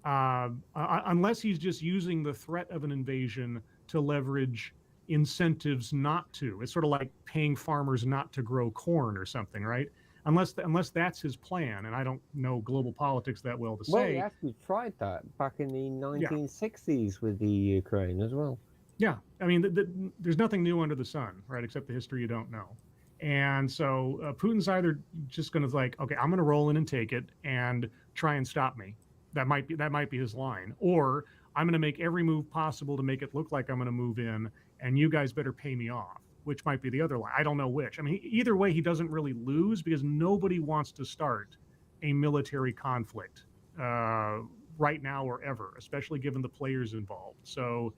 unless he's just using the threat of an invasion to leverage incentives not to, it's sort of like paying farmers not to grow corn or something, right? Unless that's his plan, and I don't know global politics that well to say. Well, he actually tried that back in the 1960s with the Ukraine as well. Yeah, I mean, there's nothing new under the sun, right? Except the history you don't know. And so Putin's either just going to okay, I'm going to roll in and take it and try and stop me. That might be his line. Or I'm going to make every move possible to make it look like I'm going to move in, and you guys better pay me off, which might be the other line. I don't know which. I mean, either way, he doesn't really lose, because nobody wants to start a military conflict right now or ever, especially given the players involved. So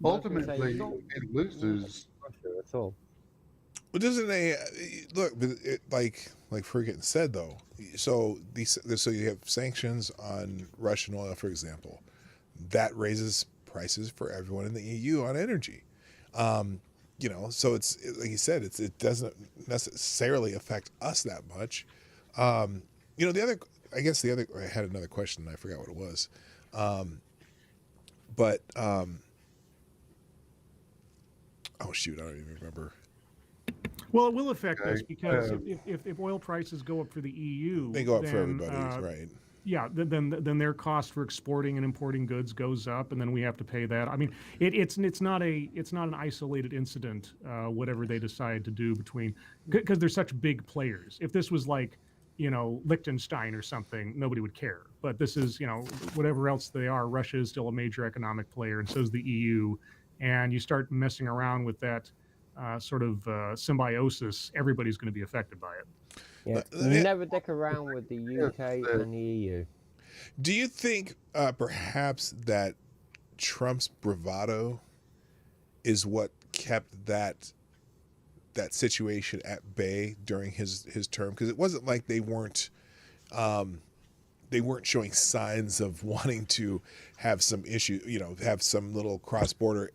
ultimately, it loses. That's all. Well, doesn't they look? Like Friggin said though. So you have sanctions on Russian oil, for example. That raises prices for everyone in the EU on energy. so it's like you said, it doesn't necessarily affect us that much. I had another question and I forgot what it was. But oh shoot, I don't even remember. Well, it will affect us Okay. because if oil prices go up for the EU, They go up then, for everybody, right? Yeah, then their cost for exporting and importing goods goes up, and then we have to pay that. I mean, it's not an isolated incident. Whatever they decide to do because they're such big players. If this was like, Liechtenstein or something, nobody would care. But this is, whatever else they are, Russia is still a major economic player, and so is the EU. And you start messing around with that sort of symbiosis, everybody's going to be affected by it. Yeah, never dick around with the UK and the EU. Do you think perhaps that Trump's bravado is what kept that situation at bay during his term? Because it wasn't like they weren't showing signs of wanting to have some issue, have some little cross-border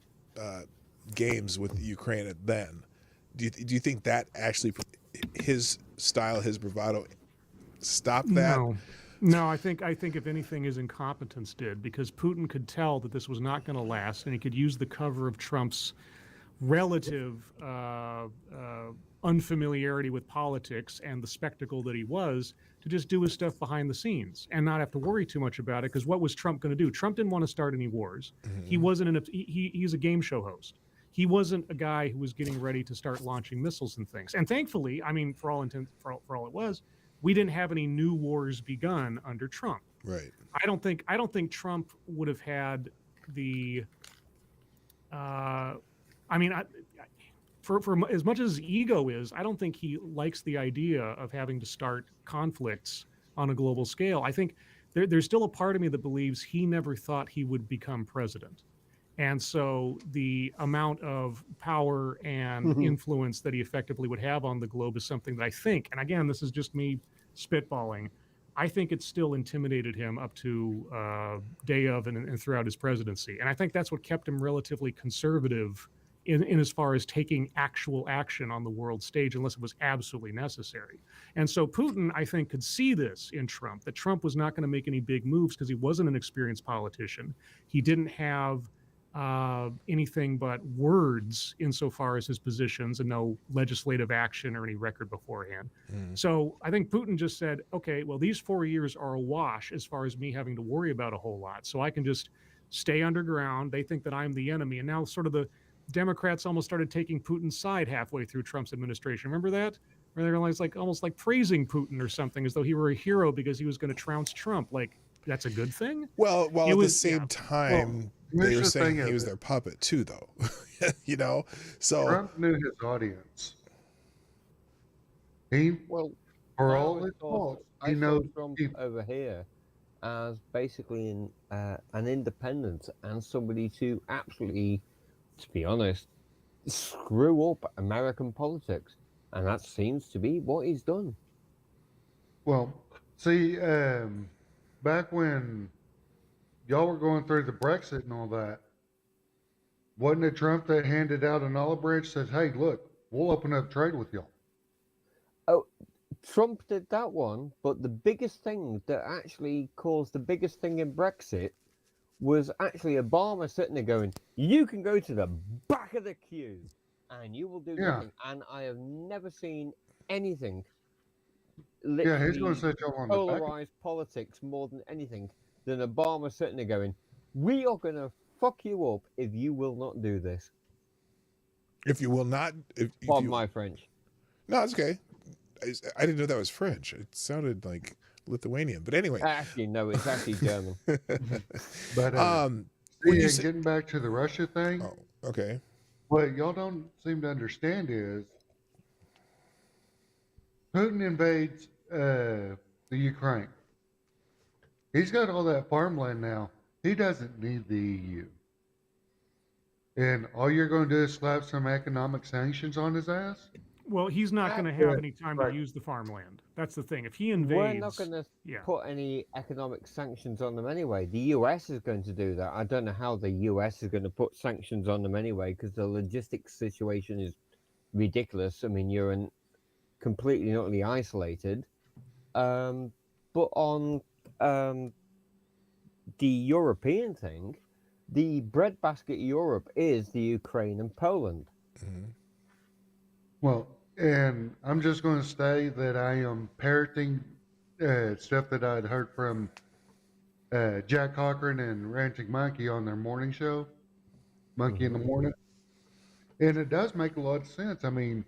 games with Ukraine then. Do you think that actually his style, his bravado, stopped that? No. I think if anything, his incompetence did, because Putin could tell that this was not going to last, and he could use the cover of Trump's relative unfamiliarity with politics and the spectacle that he was to just do his stuff behind the scenes and not have to worry too much about it. Because what was Trump going to do? Trump didn't want to start any wars. Mm-hmm. He wasn't he's a game show host. He wasn't a guy who was getting ready to start launching missiles and things. And thankfully, I mean, for all it was, we didn't have any new wars begun under Trump. Right. I don't think Trump would have had the. For as much as his ego is, I don't think he likes the idea of having to start conflicts on a global scale. I think there's still a part of me that believes he never thought he would become president. And so the amount of power and influence that he effectively would have on the globe is something that I think, and again, this is just me spitballing, I think it still intimidated him up to day of and throughout his presidency. And I think that's what kept him relatively conservative in as far as taking actual action on the world stage, unless it was absolutely necessary. And so Putin, I think, could see this in Trump, that Trump was not going to make any big moves because he wasn't an experienced politician. He didn't have anything but words insofar as his positions and no legislative action or any record beforehand. So I think Putin just said, okay, well, these 4 years are a wash as far as me having to worry about a whole lot. So I can just stay underground. They think that I'm the enemy. And now sort of the Democrats almost started taking Putin's side halfway through Trump's administration. Remember that? Where they realized almost like praising Putin or something, as though he were a hero because he was going to trounce Trump. Like, that's a good thing? Well, at the same time, they were saying he was their puppet too, though. So Trump knew his audience. For all his faults, he knows Trump over here as basically an independent and somebody to absolutely, to be honest, screw up American politics, and that seems to be what he's done. Well, see, back when y'all were going through the Brexit and all that, wasn't it Trump that handed out an olive branch, says, hey, look, we'll open up trade with y'all? Oh, Trump did that one, but the biggest thing that actually caused the biggest thing in Brexit was actually Obama sitting there going, you can go to the back of the queue and you will do nothing. And I have never seen anything literally he's going to set y'all on the polarized politics more than anything than Obama sitting there going, we are going to fuck you up if you will not do this. If you will not... Pardon my French. No, it's okay. I didn't know that was French. It sounded like Lithuanian, but anyway. Actually, no, it's actually German. But getting back to the Russia thing. Oh, okay. What y'all don't seem to understand is Putin invades the Ukraine. He's got all that farmland now. He doesn't need the EU. And all you're going to do is slap some economic sanctions on his ass? Well, he's not going to Yeah, have any time to right. use the farmland. That's the thing. If he We're not invades, going to yeah. put any economic sanctions on them anyway. The US is going to do that. I don't know how the US is going to put sanctions on them anyway, because the logistics situation is ridiculous. I mean, you're completely and utterly isolated. But on the European thing, the breadbasket Europe is the Ukraine and Poland. Mhm. Well, and I'm just going to say that I am parroting stuff that I'd heard from Jack Cochran and Ranting Monkey on their morning show, Monkey in the Morning. And it does make a lot of sense. I mean,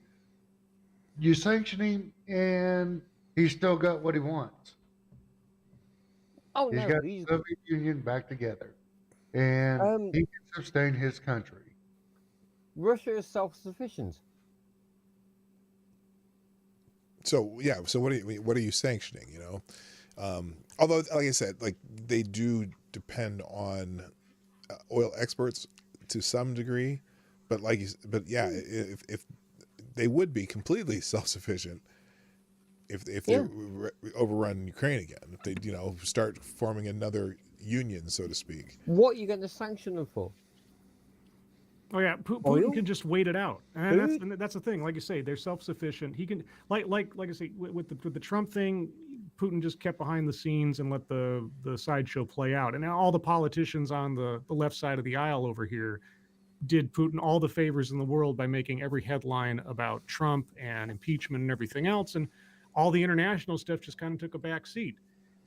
you sanction him, and he's still got what he wants. Oh He's no, got the Soviet Union back together, and he can sustain his country. Russia is self-sufficient. So yeah, so what are you sanctioning? You know, although like I said, like they do depend on oil exports to some degree, but but yeah, if they would be completely self-sufficient if they overrun Ukraine again, if they start forming another union, so to speak. What are you going to sanction them for? Oh yeah, Putin can just wait it out, and that's the thing. Like you say, they're self-sufficient. He can like I say with the Trump thing, Putin just kept behind the scenes and let the sideshow play out. And now all the politicians on the left side of the aisle over here did Putin all the favors in the world by making every headline about Trump and impeachment and everything else, and all the international stuff just kind of took a back seat.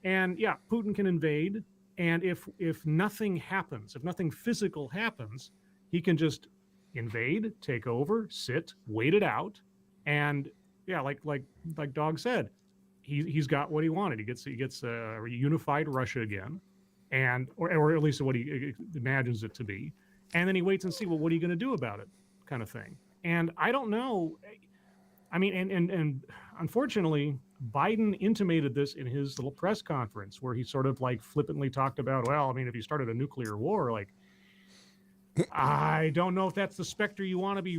And yeah, Putin can invade, and if nothing happens, if nothing physical happens, he can just invade, take over, sit, wait it out, and yeah, like Dawg said, he's got what he wanted. He gets a unified Russia again, and or at least what he imagines it to be, and then he waits and see, well, what are you going to do about it, kind of thing. And I don't know. I mean, and unfortunately, Biden intimated this in his little press conference where he sort of like flippantly talked about, well, I mean, if you started a nuclear war, like, I don't know if that's the specter you want to be,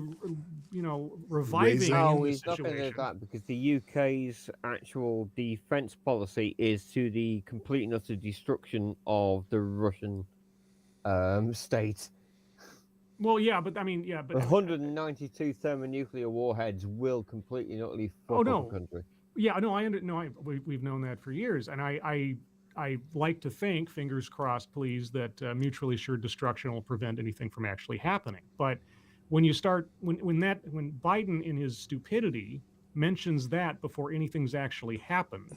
reviving. No, he's not going to do that, because the UK's actual defense policy is to the complete and utter destruction of the Russian state. Well, yeah, but I mean, yeah, but 192 thermonuclear warheads will completely and utterly fuck up the country. Yeah, no, we've known that for years, and I like to think, fingers crossed, please, that mutually assured destruction will prevent anything from actually happening. But when you start, when Biden in his stupidity mentions that before anything's actually happened,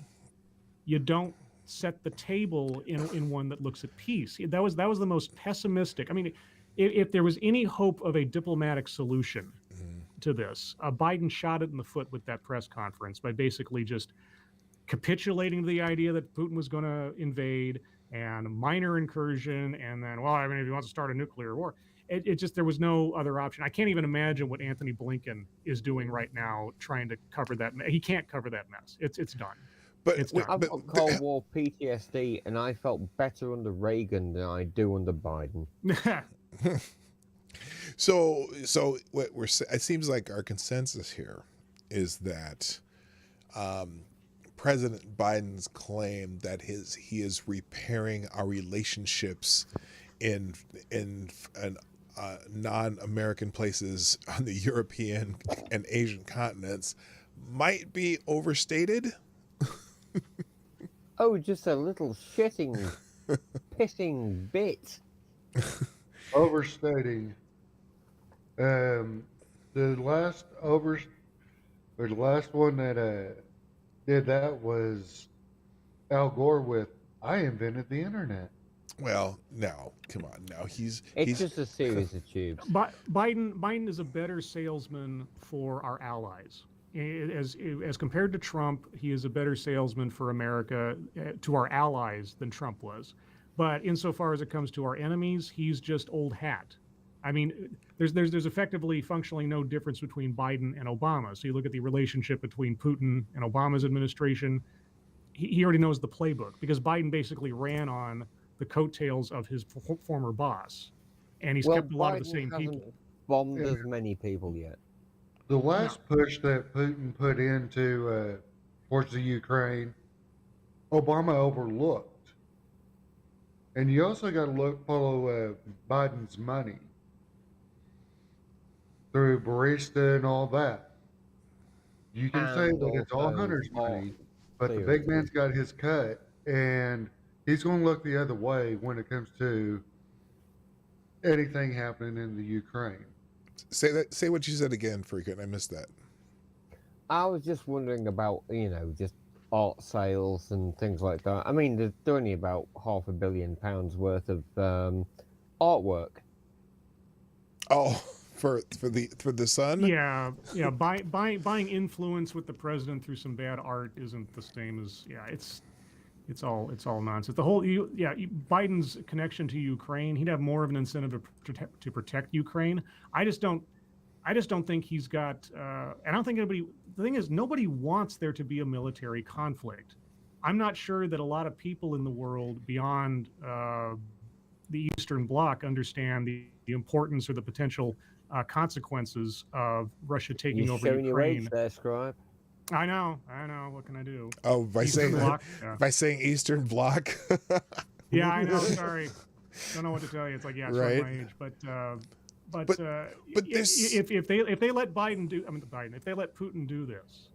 you don't set the table in one that looks at peace. That was the most pessimistic. I mean, if there was any hope of a diplomatic solution to this, Biden shot it in the foot with that press conference by basically just capitulating to the idea that Putin was going to invade and minor incursion, and then, well, I mean, if he wants to start a nuclear war, it just, there was no other option. I can't even imagine what Anthony Blinken is doing right now, trying to cover that. He can't cover that mess. It's done. But it's done. I've got Cold War PTSD, and I felt better under Reagan than I do under Biden. So what it seems like our consensus here is that President Biden's claim that he is repairing our relationships in non-American places on the European and Asian continents might be overstated. Oh, just a little shitting, pissing bit. Overstating. The last one that did that was Al Gore with, I invented the internet. Well, no, come on, no. He's just a series of tubes. But Biden is a better salesman for our allies. As compared to Trump, he is a better salesman for America, to our allies, than Trump was. But insofar as it comes to our enemies, he's just old hat. I mean, there's effectively functionally no difference between Biden and Obama. So you look at the relationship between Putin and Obama's administration, he already knows the playbook, because Biden basically ran on the coattails of his former boss, and he's kept a lot of the same people. Bombed as many people yet. the last push that Putin put into towards the Ukraine, Obama overlooked. And you also got to follow Biden's money through barista and all that. You can say And that it's all also Hunter's bought money, but the big clearances. man's got his cut, and he's going to look the other way when it comes to anything happening in the Ukraine. Say what you said again, Freakin'. I missed that. I was just wondering about, just art sales and things like that. I mean, there's only about £500 million worth of artwork. Oh, for the Sun. Yeah, buying influence with the president through some bad art isn't the same as it's all nonsense. The whole Biden's connection to Ukraine, he'd have more of an incentive to protect Ukraine. I just don't think he's got. I don't think anybody. The thing is, nobody wants there to be a military conflict. I'm not sure that a lot of people in the world beyond the Eastern Bloc understand the importance or the potential consequences of Russia taking over Showing your Ukraine. age there, Scribe. I know. What can I do? Oh, by Eastern Bloc? Yeah. saying Eastern Bloc. Yeah, I know. Sorry, don't know what to tell you. It's like Right. my age, but this... if they let if they let Putin do this,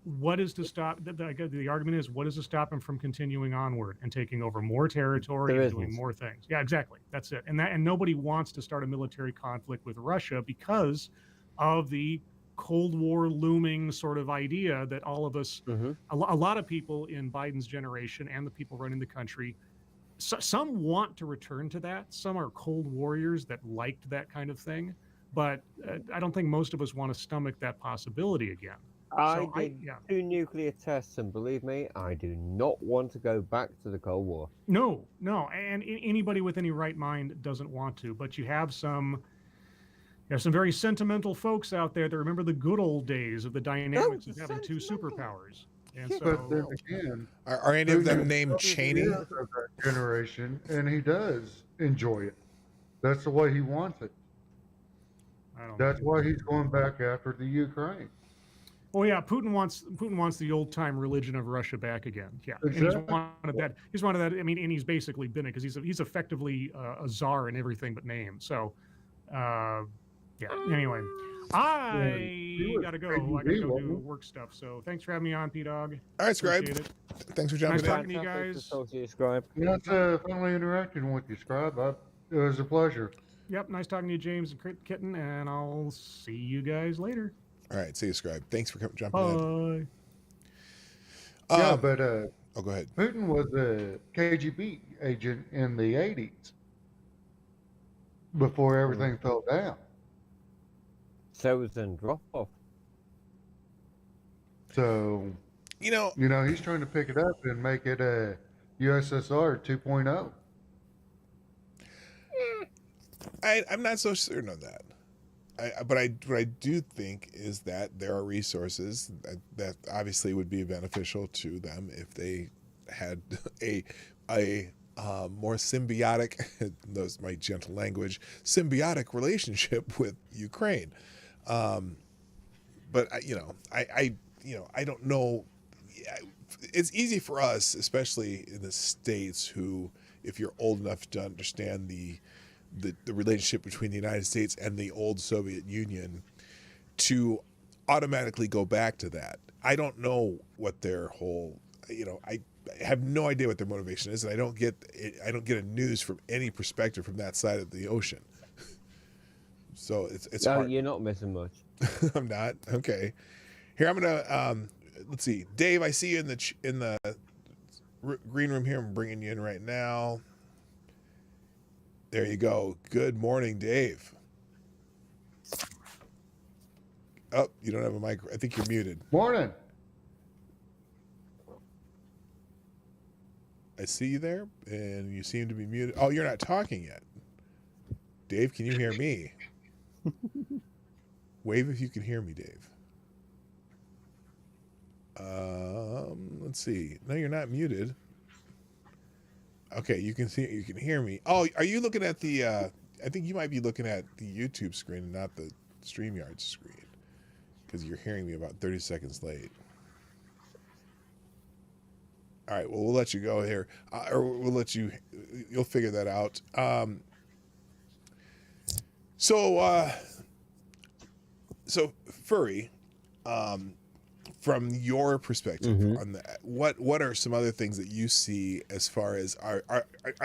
what is to stop? The argument is, what is to stop him from continuing onward and taking over more territory and doing more things? Yeah, exactly. That's it. And nobody wants to start a military conflict with Russia because of the Cold War looming sort of idea that all of us, a lot of people in Biden's generation and the people running the country, some want to return to that. Some are Cold Warriors that liked that kind of thing, but I don't think most of us want to stomach that possibility again. I did 2 nuclear tests, and believe me, I do not want to go back to the Cold War. No, and anybody with any right mind doesn't want to. But you have some very sentimental folks out there that remember the good old days of the dynamics of having two superpowers. And so, But then again, are any of them named Cheney? Of that generation, and he does enjoy it. That's the way he wants it. That's why he's going back after the Ukraine. Oh yeah, Putin wants the old time religion of Russia back again. Yeah, exactly. And he's wanted that. I mean, and he's basically been it because he's effectively a czar in everything but name. So, Anyway, I gotta go. I gotta go do work stuff. So thanks for having me on, P-Dawg. All right, Scribe. Thanks for jumping in. Nice talking to you guys. Scribe. That's finally interacting with you, Scribe. It was a pleasure. Yep, nice talking to you, James and Kitten, and I'll see you guys later. All right, see you, Scribe. Thanks for jumping in. Yeah, but go ahead. Putin was a KGB agent in the 80s before everything fell down. So was Andropov. So, he's trying to pick it up and make it a USSR 2.0. I'm not so certain on that. But what I do think is that there are resources that obviously would be beneficial to them if they had a more symbiotic, those my gentle language, symbiotic relationship with Ukraine. But I don't know. It's easy for us, especially in the States, who, if you're old enough to understand the relationship between the United States and the old Soviet Union, to automatically go back to that. I don't know what their whole, I have no idea what their motivation is, and I don't get a news from any perspective from that side of the ocean. So it's hard. You're not missing much. I'm not. Okay. Here, I'm gonna let's see, Dave. I see you in the green room here. I'm bringing you in right now. There you go. Good morning, Dave. Oh, you don't have a mic. I think you're muted. Morning. I see you there, and you seem to be muted. Oh, you're not talking yet. Dave, can you hear me? Wave if you can hear me, Dave. Let's see. No, you're not muted. Okay, you can hear me. Oh, are you looking at the I think you might be looking at the YouTube screen and not the StreamYard screen. because you're hearing me about 30 seconds late. All right, well, we'll let you go here, or we'll let you. You'll figure that out. So Furry, from your perspective on that, what are some other things that you see as far as are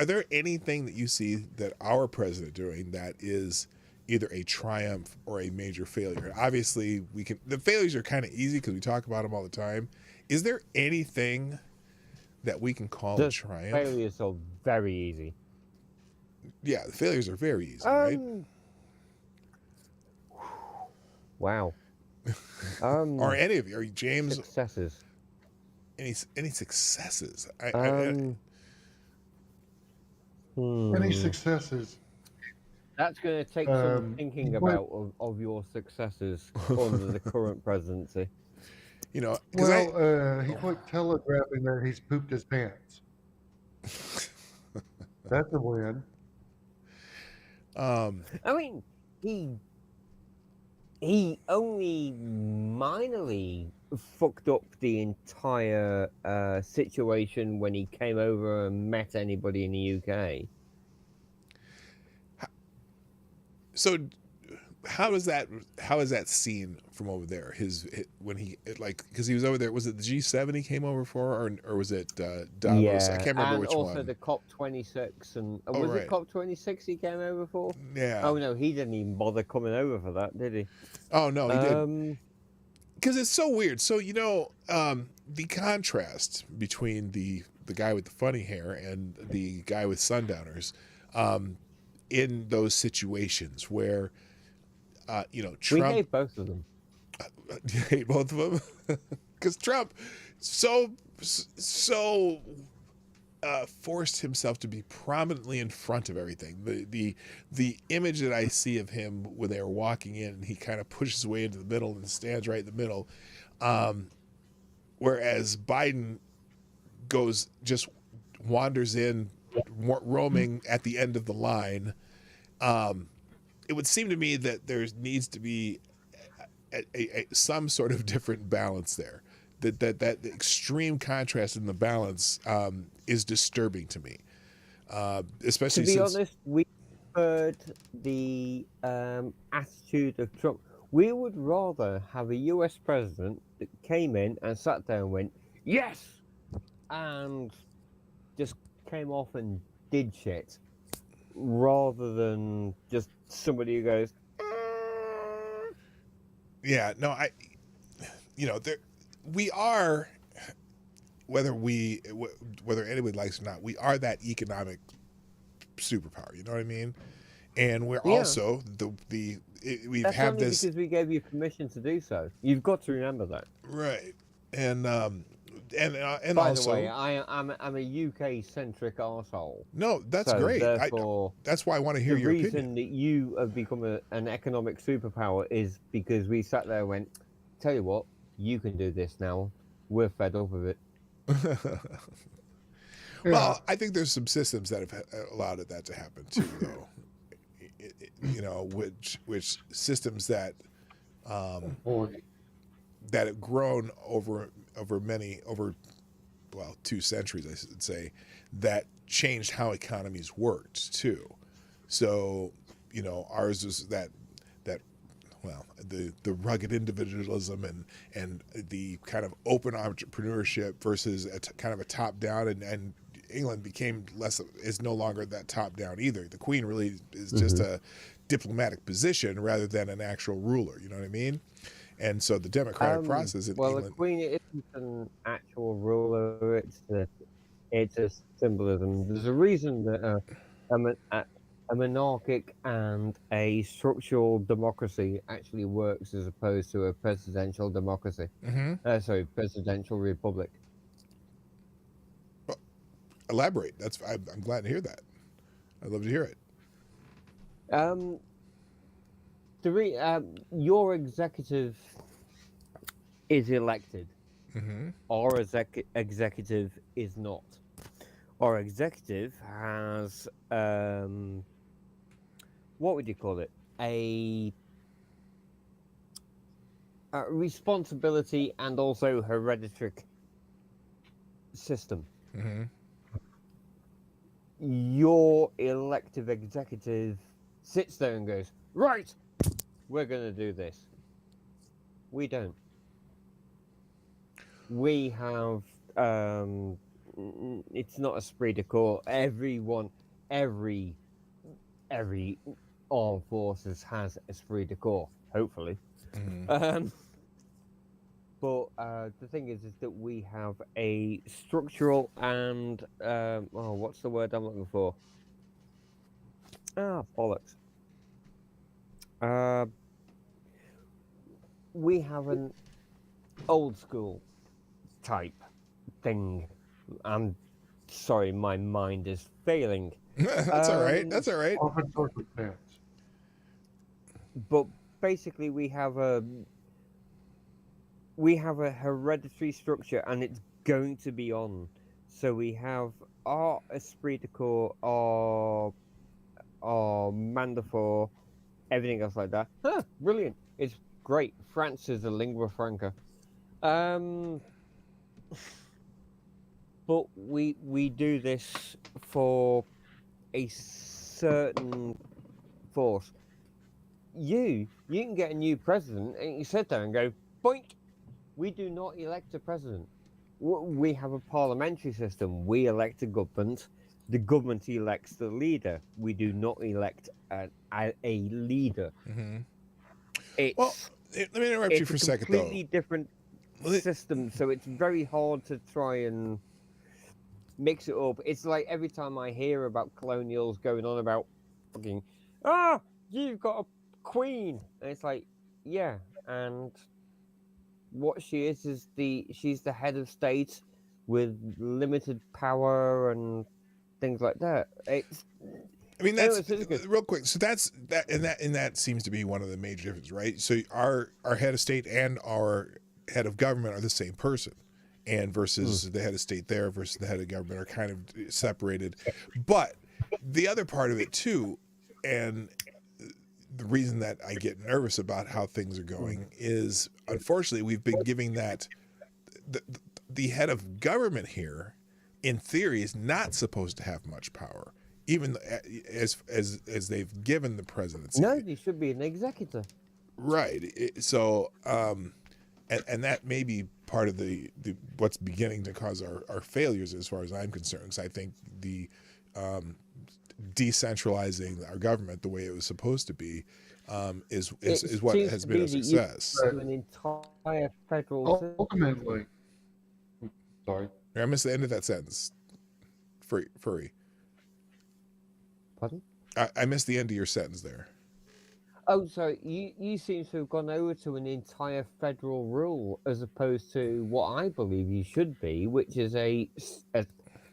there anything that you see that our president doing that is either a triumph or a major failure? Obviously, the failures are kind of easy because we talk about them all the time. Is there anything that we can call a triumph? Failures are very easy. Yeah, the failures are very easy, right? Wow. Or any of you, or James? Successes. Any successes? Any successes? That's going to take some thinking about of your successes under the current presidency. You know, he quit telegraphing that he's pooped his pants. That's a win. I mean, he only minorly fucked up the entire situation when he came over and met anybody in the UK. So, how is that seen from over there? When he because he was over there. Was it the G7 he came over for, or was it Davos? Yeah, I can't remember which one. And also the COP26, and was right. it COP26 he came over for? Yeah. Oh no, he didn't even bother coming over for that, did he? Oh no, he didn't. Because it's so weird. So the contrast between the guy with the funny hair and the guy with sundowners, in those situations where, Trump. We hate both of them. You hate both of them? Because Trump so forced himself to be prominently in front of everything. The image that I see of him when they're walking in, and he kind of pushes his way into the middle and stands right in the middle, whereas Biden just wanders in, roaming at the end of the line. It would seem to me that there needs to be some sort of different balance there. That extreme contrast in the balance is disturbing to me, especially to be since. honest, we heard the attitude of Trump. We would rather have a US president that came in and sat there and went, yes, and just came off and did shit, rather than just somebody who goes, Yeah, no, we are, whether anybody likes it or not, we are that economic superpower. You know what I mean? And we're also we've That's had only this because we gave you permission to do so. You've got to remember that. right, and By also, the way, I'm a UK centric arsehole. no, that's So great. Therefore, that's why I want to hear the your reason opinion. that you have become an economic superpower is because we sat there and went, tell you what, you can do this now. We're fed up with it. Well, I think there's some systems that have allowed that to happen too, though. Which systems that have grown over 2 centuries, I should say, that changed how economies worked too. So, ours is that the rugged individualism and the kind of open entrepreneurship versus kind of a top down, and England is no longer that top down either. The Queen really is just a diplomatic position rather than an actual ruler. You know what I mean? And so the democratic process in England. The Queen isn't an actual ruler. It's a symbolism. There's a reason that a monarchic and a structural democracy actually works as opposed to a presidential democracy. Presidential republic. Well, elaborate. I'm glad to hear that. I'd love to hear it. Your executive is elected. Our executive is not. Our executive has what would you call it? responsibility and also hereditary system. Mm-hmm. Your elective executive sits there and goes, right, we're going to do this. We don't. We have, it's not esprit de corps. Every armed forces has esprit de corps, hopefully. Mm-hmm. But the thing is that we have a structural and what's the word I'm looking for? Bollocks. We have an old school type thing. I'm sorry, my mind is failing. That's all right. That's all right. Often sorts of pants. But basically, we have a hereditary structure, and it's going to be on. So we have our esprit de corps, our mandafor, everything else like that. Brilliant! It's great. France is a lingua franca. But we do this for a certain force. You can get a new president and you sit there and go, boink. We do not elect a president. We have a parliamentary system. We elect a government. The government elects the leader. We do not elect a leader. Mm-hmm. It's, Well, let me interrupt you for a second, though. Completely different system, so it's very hard to try and mix it up. It's like every time I hear about colonials going on about fucking, you've got a queen, and it's like, yeah, and what she is she's the head of state with limited power and things like that. It's, I mean, that's anyway, real quick. So that's that, and that seems to be one of the major differences, right? So our head of state and our head of government are the same person, and versus the head of state there versus the head of government are kind of separated. But the other part of it too, and the reason that I get nervous about how things are going is, unfortunately, we've been giving that the head of government here, in theory, is not supposed to have much power, even as they've given the presidency. No, he should be an executor. Right. So, and that may be part of the what's beginning to cause our failures, as far as I'm concerned. Because I think the decentralizing our government the way it was supposed to be is what has been a success. An entire federal system. Ultimately, sorry. I missed the end of that sentence. Furry. Pardon? I missed the end of your sentence there. Oh, so you seem to have gone over to an entire federal rule as opposed to what I believe you should be, which is a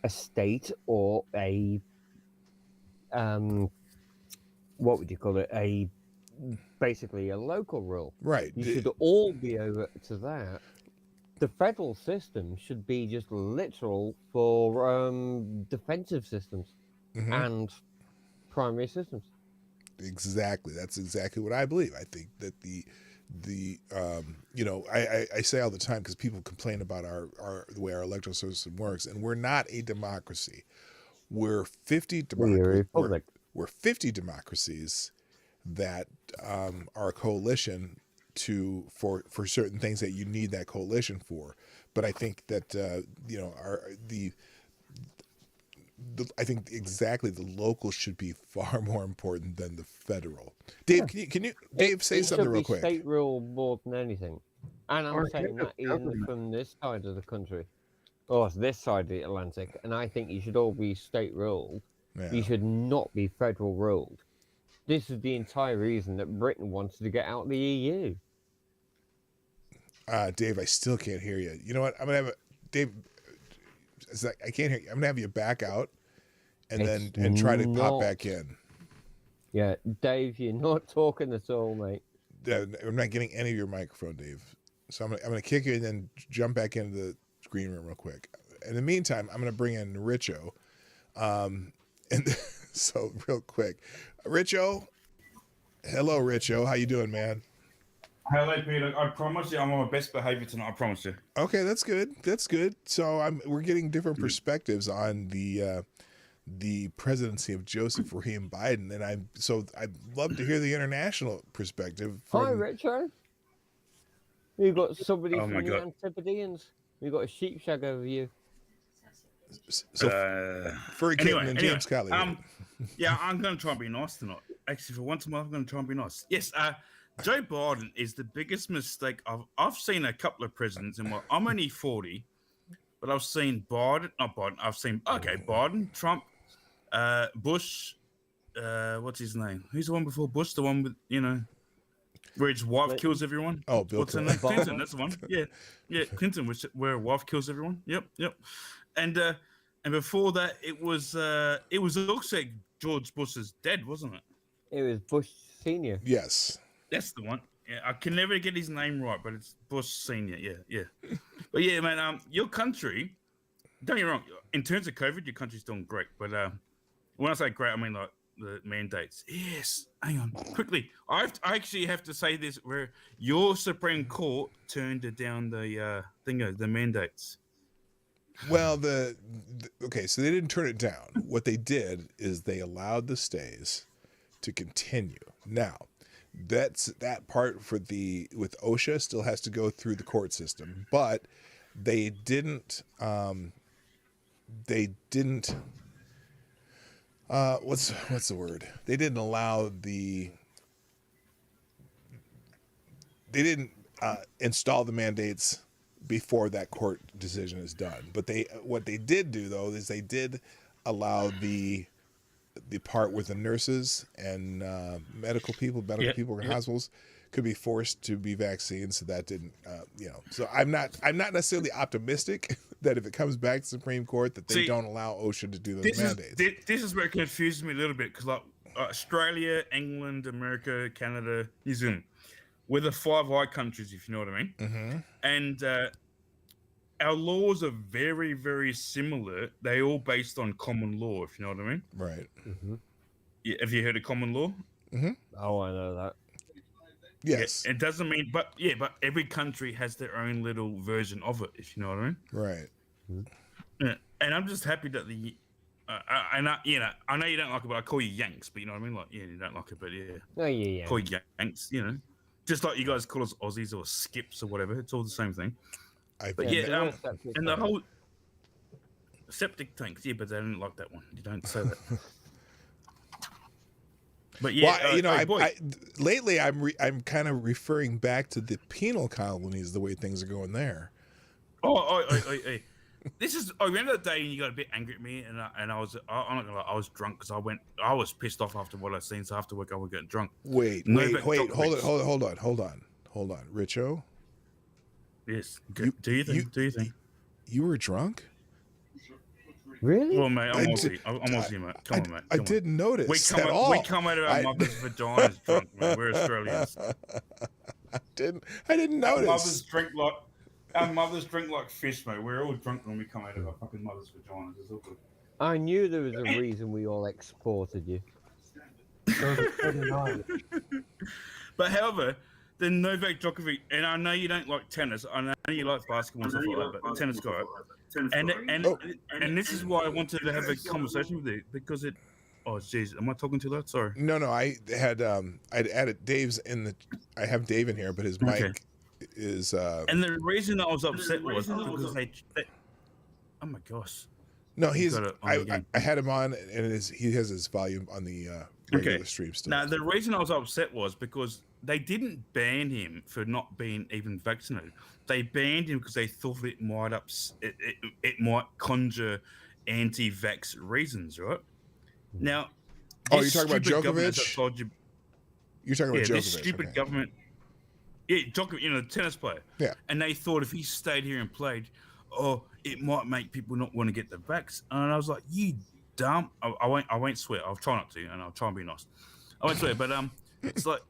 state or a what would you call it? Basically a local rule. Right. You should all be over to that. The federal system should be just literal for defensive systems and primary systems. Exactly. That's exactly what I believe. I think that the I say all the time, because people complain about the way our electoral system works, and we're not a democracy. We're 50 democracies. We're 50 democracies that are a coalition for certain things that you need that coalition for. But I think that I think exactly the local should be far more important than the federal. Dave, can you say something real quick? State rule more than anything, and I'm saying that even from this side of the country, or this side of the Atlantic, and I think you should all be state ruled. Yeah. You should not be federal ruled. This is the entire reason that Britain wanted to get out of the EU. Dave, I still can't hear you. You know what? I'm gonna have Dave. It's like, I can't hear you. I'm gonna have you back out, and try to pop back in. Yeah, Dave, you're not talking at all, mate. I'm not getting any of your microphone, Dave. So I'm gonna kick you and then jump back into the green room real quick. In the meantime, I'm gonna bring in Richo. And so real quick, Richo. Hello, Richo. How you doing, man? Hello, Peter. I promise you, I'm on my best behavior tonight. I promise you. Okay, that's good. That's good. So we're getting different perspectives on the presidency of Joseph Rahim Biden, and I'd love to hear the international perspective. Hi, From, Richard. You got somebody Oh my from the God. Antipodeans. You got a sheep shag over you. so Furry Kitten Anyway, and James Colley. Yeah, I'm going to try and be nice tonight. Actually, for once in a while, I'm going to try and be nice. Yes, Joe Biden is the biggest mistake I've seen a couple of presidents in I'm only 40, but I've seen Biden, Trump, Bush, what's his name? Who's the one before Bush? The one with, where his wife kills everyone. Oh, Bill What's her name? Clinton, that's the one. Yeah, Clinton, where a wife kills everyone. Yep. And before that, it was also George Bush's dad, wasn't it? It was Bush Senior. Yes. That's the one. Yeah, I can never get his name right, but it's Bush Senior. Yeah. But yeah, man, your country, don't get me wrong, in terms of COVID, your country's doing great. But when I say great, I mean like the mandates. Yes, hang on, quickly. I actually have to say this: where your Supreme Court turned down the mandates. Well, okay, so they didn't turn it down. What they did is they allowed the stays to continue. Now, that part with OSHA still has to go through the court system, but they didn't. What's the word? They didn't allow they didn't install the mandates before that court decision is done. But what they did do though is they did allow the part where the nurses and medical people in hospitals could be forced to be vaccinated. So that didn't, So I'm not necessarily optimistic that if it comes back to Supreme Court that they don't allow OSHA to do those mandates. This is where it confuses me a little bit because like Australia, England, America, Canada, New Zealand, we're the Five Eye countries, if you know what I mean. Mm-hmm. And our laws are very, very similar. They're all based on common law, if you know what I mean. Right. Mm-hmm. Yeah, have you heard of common law? Mm-hmm. Oh, I know that. Yes. Yeah, it doesn't mean, but every country has their own little version of it, if you know what I mean. Right. Mm-hmm. Yeah, and I'm just happy that I know you don't like it, but I call you Yanks, but you know what I mean. Like, yeah, you don't like it, but yeah. Oh yeah. Call you Yanks, just like you guys call us Aussies or Skips or whatever. It's all the same thing. And the whole septic tanks, but they don't like that one. You don't say that. But yeah, well, lately I'm kind of referring back to the penal colonies, the way things are going there. This is. I remember that day you got a bit angry at me, and I was. I'm not gonna lie, I was drunk because I was pissed off after what I've seen. So after work, I would get drunk. Wait. Hold on, Richo. Yes. Do you think? You were drunk? Really? Well, mate, I'm Aussie, mate. Come on, mate. I didn't notice We all. come out of our mother's vaginas drunk, mate. We're Australians. I didn't notice. Our mothers drink like fish, mate. We're all drunk when we come out of our fucking mother's vaginas. It's all good. I knew there was a reason we all exported you. But however, the Novak Djokovic, and I know you don't like tennis. I know you like basketball and stuff like that, but the tennis guy. And this is why I wanted to have a conversation with you because it. Oh, jeez, am I talking too loud? Sorry. No. I'd added Dave's I have Dave in here, but his mic is. And the reason I was upset was because they. Oh my gosh. No, I had him on, and he has his volume on the regular stream still. Now, the reason I was upset was because they didn't ban him for not being even vaccinated. They banned him because they thought it might conjure anti-vax reasons, right? Now, you're talking about Djokovic? You're talking about Djokovic. This stupid government. Yeah, Djokovic, the tennis player. Yeah. And they thought if he stayed here and played, it might make people not want to get the vax. And I was like, you dumb. I won't swear. I'll try not to, and I'll try and be nice. I won't swear, but it's like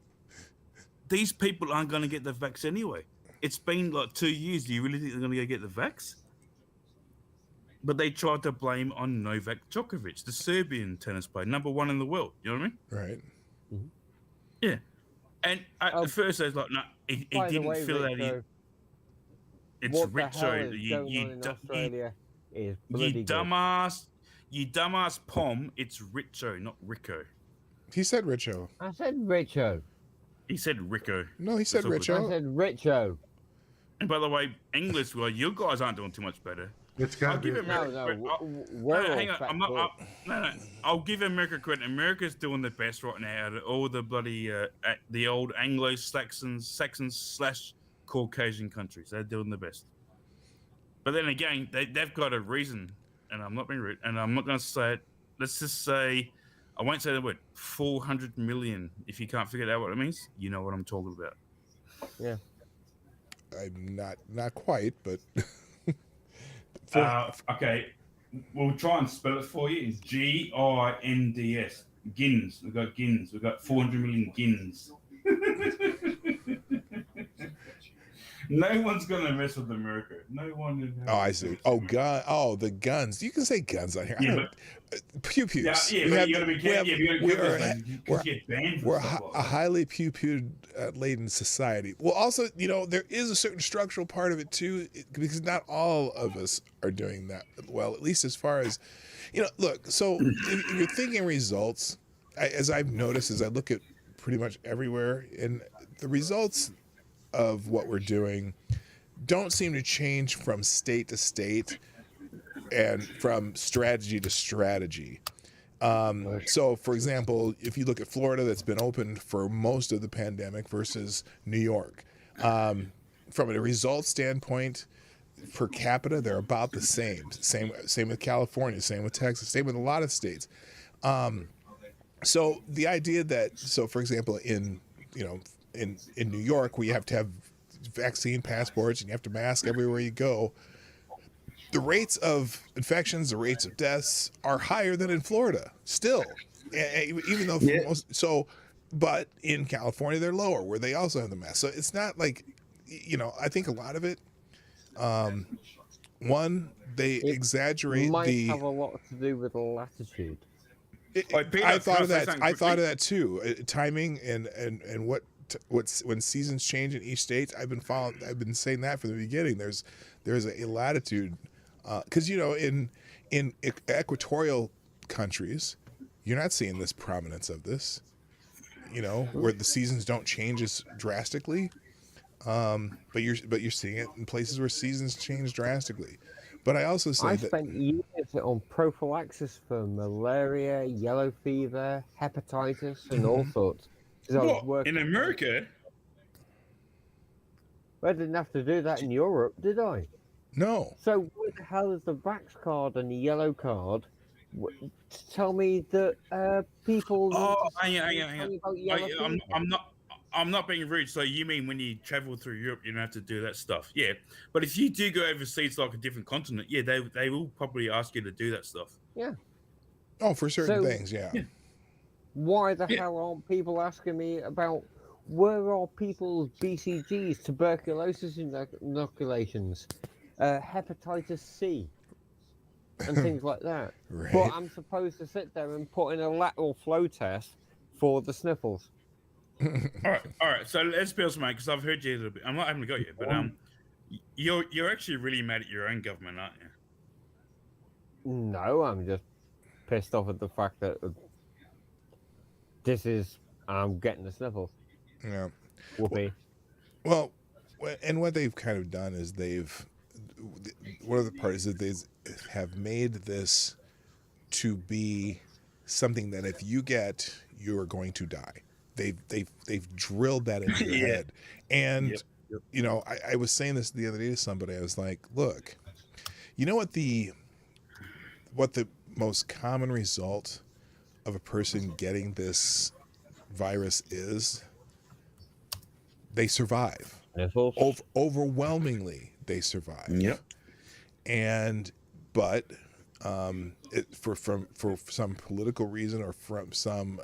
these people aren't going to get the vax anyway. It's been like 2 years. Do you really think they're going to get the vax? But they tried to blame on Novak Djokovic, the Serbian tennis player, #1 in the world. You know what I mean? Right. Mm-hmm. Yeah. And at first I was like, no, He By the didn't way, feel that he. Richo, It's what the hell Richo. is going on in Australia is You bloody good. dumbass. You dumbass Pom. It's Richo, not Rico. He said Richo. I said Richo. He said Rico. No, he said That's all good. I Richo. said Richo. And by the way, English, well, you guys aren't doing too much better. It's got I'll to give be. him We're all hang on. fat I'm not. fucks. No. I'll give America credit. America's doing the best right now out of all the bloody the old Saxons / Caucasian countries. They're doing the best. But then again, they've got a reason, and I'm not being rude, and I'm not going to say it. Let's just say, I won't say the word 400 million. If you can't figure out what it means, you know what I'm talking about. Yeah. I'm not quite, but Okay, we'll try and spell it for you. It's GINDS. Gins. We've got Gins. We've got 400 million Gins. No one's gonna mess with America. No one. oh, I see. Oh, gun. Oh, the guns. You can say guns on here. Yeah, Pew pews. Yeah, but you gotta be careful. Yeah, you gotta be careful because you get banned for We're stuff a like that. highly pew laden society. Well, also, there is a certain structural part of it too, because not all of us are doing that well. At least as far as, look. So if you're thinking results, as I've noticed, as I look at pretty much everywhere, and the results of what we're doing don't seem to change from state to state and from strategy to strategy. So, for example, if you look at Florida, that's been open for most of the pandemic versus New York, from a results standpoint, per capita, they're about the same. Same with California, same with Texas, same with a lot of states. So the idea that, for example, in New York, where you have to have vaccine passports and you have to mask everywhere you go, the rates of infections, the rates of deaths are higher than in Florida still, even though but in California they're lower, where they also have the mask. So it's not like, I think a lot of it, one, they exaggerate might have a lot to do with latitude. I thought of that. I thought of that too. Timing and when seasons change in each state. I've been saying that from the beginning. There's a latitude, because in equatorial countries, you're not seeing this prominence of this. Where the seasons don't change as drastically, but you're seeing it in places where seasons change drastically. But I also say I spent years on prophylaxis for malaria, yellow fever, hepatitis, and all sorts. In America? I didn't have to do that in Europe, did I? No. So what the hell is the Vax card and the yellow card? Tell me that people. Oh, hang on. I'm not being rude. So you mean when you travel through Europe, you don't have to do that stuff? Yeah. But if you do go overseas, like a different continent, yeah, they will probably ask you to do that stuff. Yeah. Oh, for certain things, yeah. Why the hell aren't people asking me about where are people's BCGs, tuberculosis inoculations, hepatitis C, and things like that? Right. But I'm supposed to sit there and put in a lateral flow test for the sniffles. All right. So let's be honest, mate, because I've heard you a little bit. I'm not having to go yet, but you're actually really mad at your own government, aren't you? No, I'm just pissed off at the fact that I'm getting the sniffles. Yeah. Whoopee. Well, and what they've kind of done is one of the parties that they have made this to be something that if you get, you are going to die. They've drilled that into your head. And I was saying this the other day to somebody. I was like, look, you know what the most common result of a person getting this virus is? They survive. Overwhelmingly, they survive. Yep. But for some political reason or from some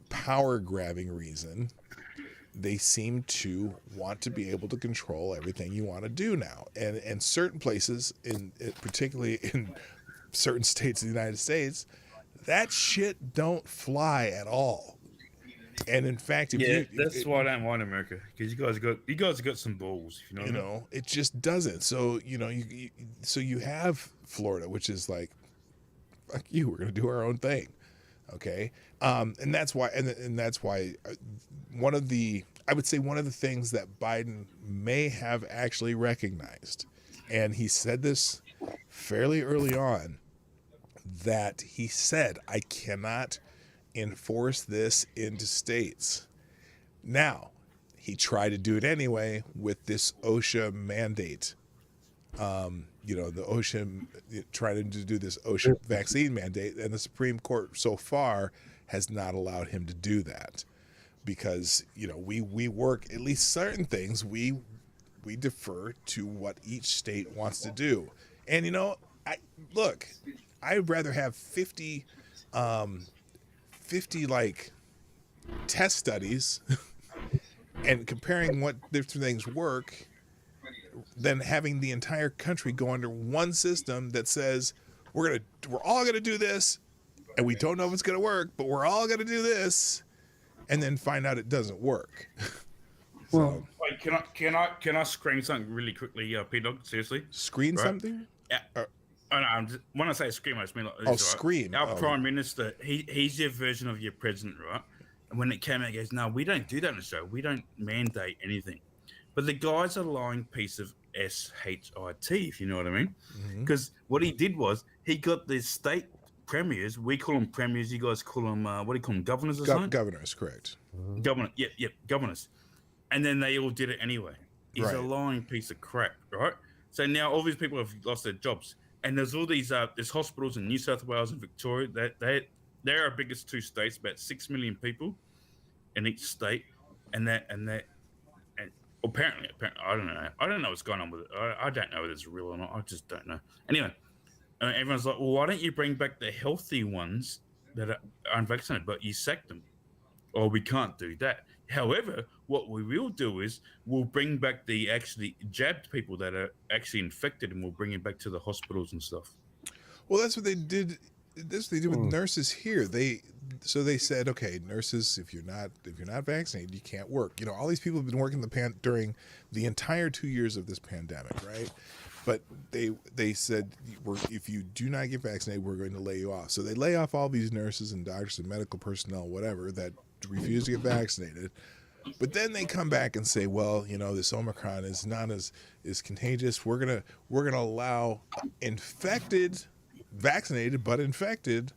power grabbing reason, they seem to want to be able to control everything you want to do now. And certain places, particularly in certain states of the United States, that shit don't fly at all. And in fact, if Yeah, you, that's why I don't mind America, because you guys got some balls, if you know what I mean. it just doesn't. So so you have Florida, which is like, fuck you, we're gonna do our own thing, okay? And that's why, and that's why I would say one of the things that Biden may have actually recognized, and he said this fairly early on, that he said, I cannot enforce this into states. Now, he tried to do it anyway with this OSHA mandate. The OSHA trying to do this OSHA vaccine mandate, and the Supreme Court so far has not allowed him to do that because we work, at least certain things we defer to what each state wants to do. And I'd rather have 50 like test studies and comparing what different things work than having the entire country go under one system that says we're all gonna do this, and we don't know if it's gonna work, but we're all gonna do this, and then find out it doesn't work. Well, Wait, can I scream something really quickly, P-Dawg? Seriously? Screen Right. something? Yeah. Oh, no, when I say scream, I just mean like this, Oh, right? scream. Our Oh. prime minister, he's your version of your president, right? And when it came out, he goes, "No, we don't do that in Australia. We don't mandate anything." But the guy's a lying piece of shit, if you know what I mean. Because what he did was he got the state premiers. We call them premiers. You guys call them what do you call them? Governors or something? Governors, correct. Governor. Yep, governors. And then they all did it anyway. He's a Right. lying piece of crap, right? So now all these people have lost their jobs, and there's all these there's hospitals in New South Wales and Victoria. They're our biggest two states, about 6 million people in each state, and apparently I don't know what's going on with it. I don't know if it's real or not. I just don't know. Anyway, everyone's like, well, why don't you bring back the healthy ones that are unvaccinated, but you sack them? Or we can't do that. However, what we will do is we'll bring back the actually jabbed people that are actually infected, and we'll bring them back to the hospitals and stuff. Well, that's what they did. That's what they did with nurses here. They said, okay, nurses, if you're not vaccinated, you can't work. All these people have been working during the entire 2 years of this pandemic, right? But they said, if you do not get vaccinated, we're going to lay you off. So they lay off all these nurses and doctors and medical personnel, whatever, that refuse to get vaccinated. But then they come back and say, well, this Omicron is not as contagious. We're gonna allow vaccinated but infected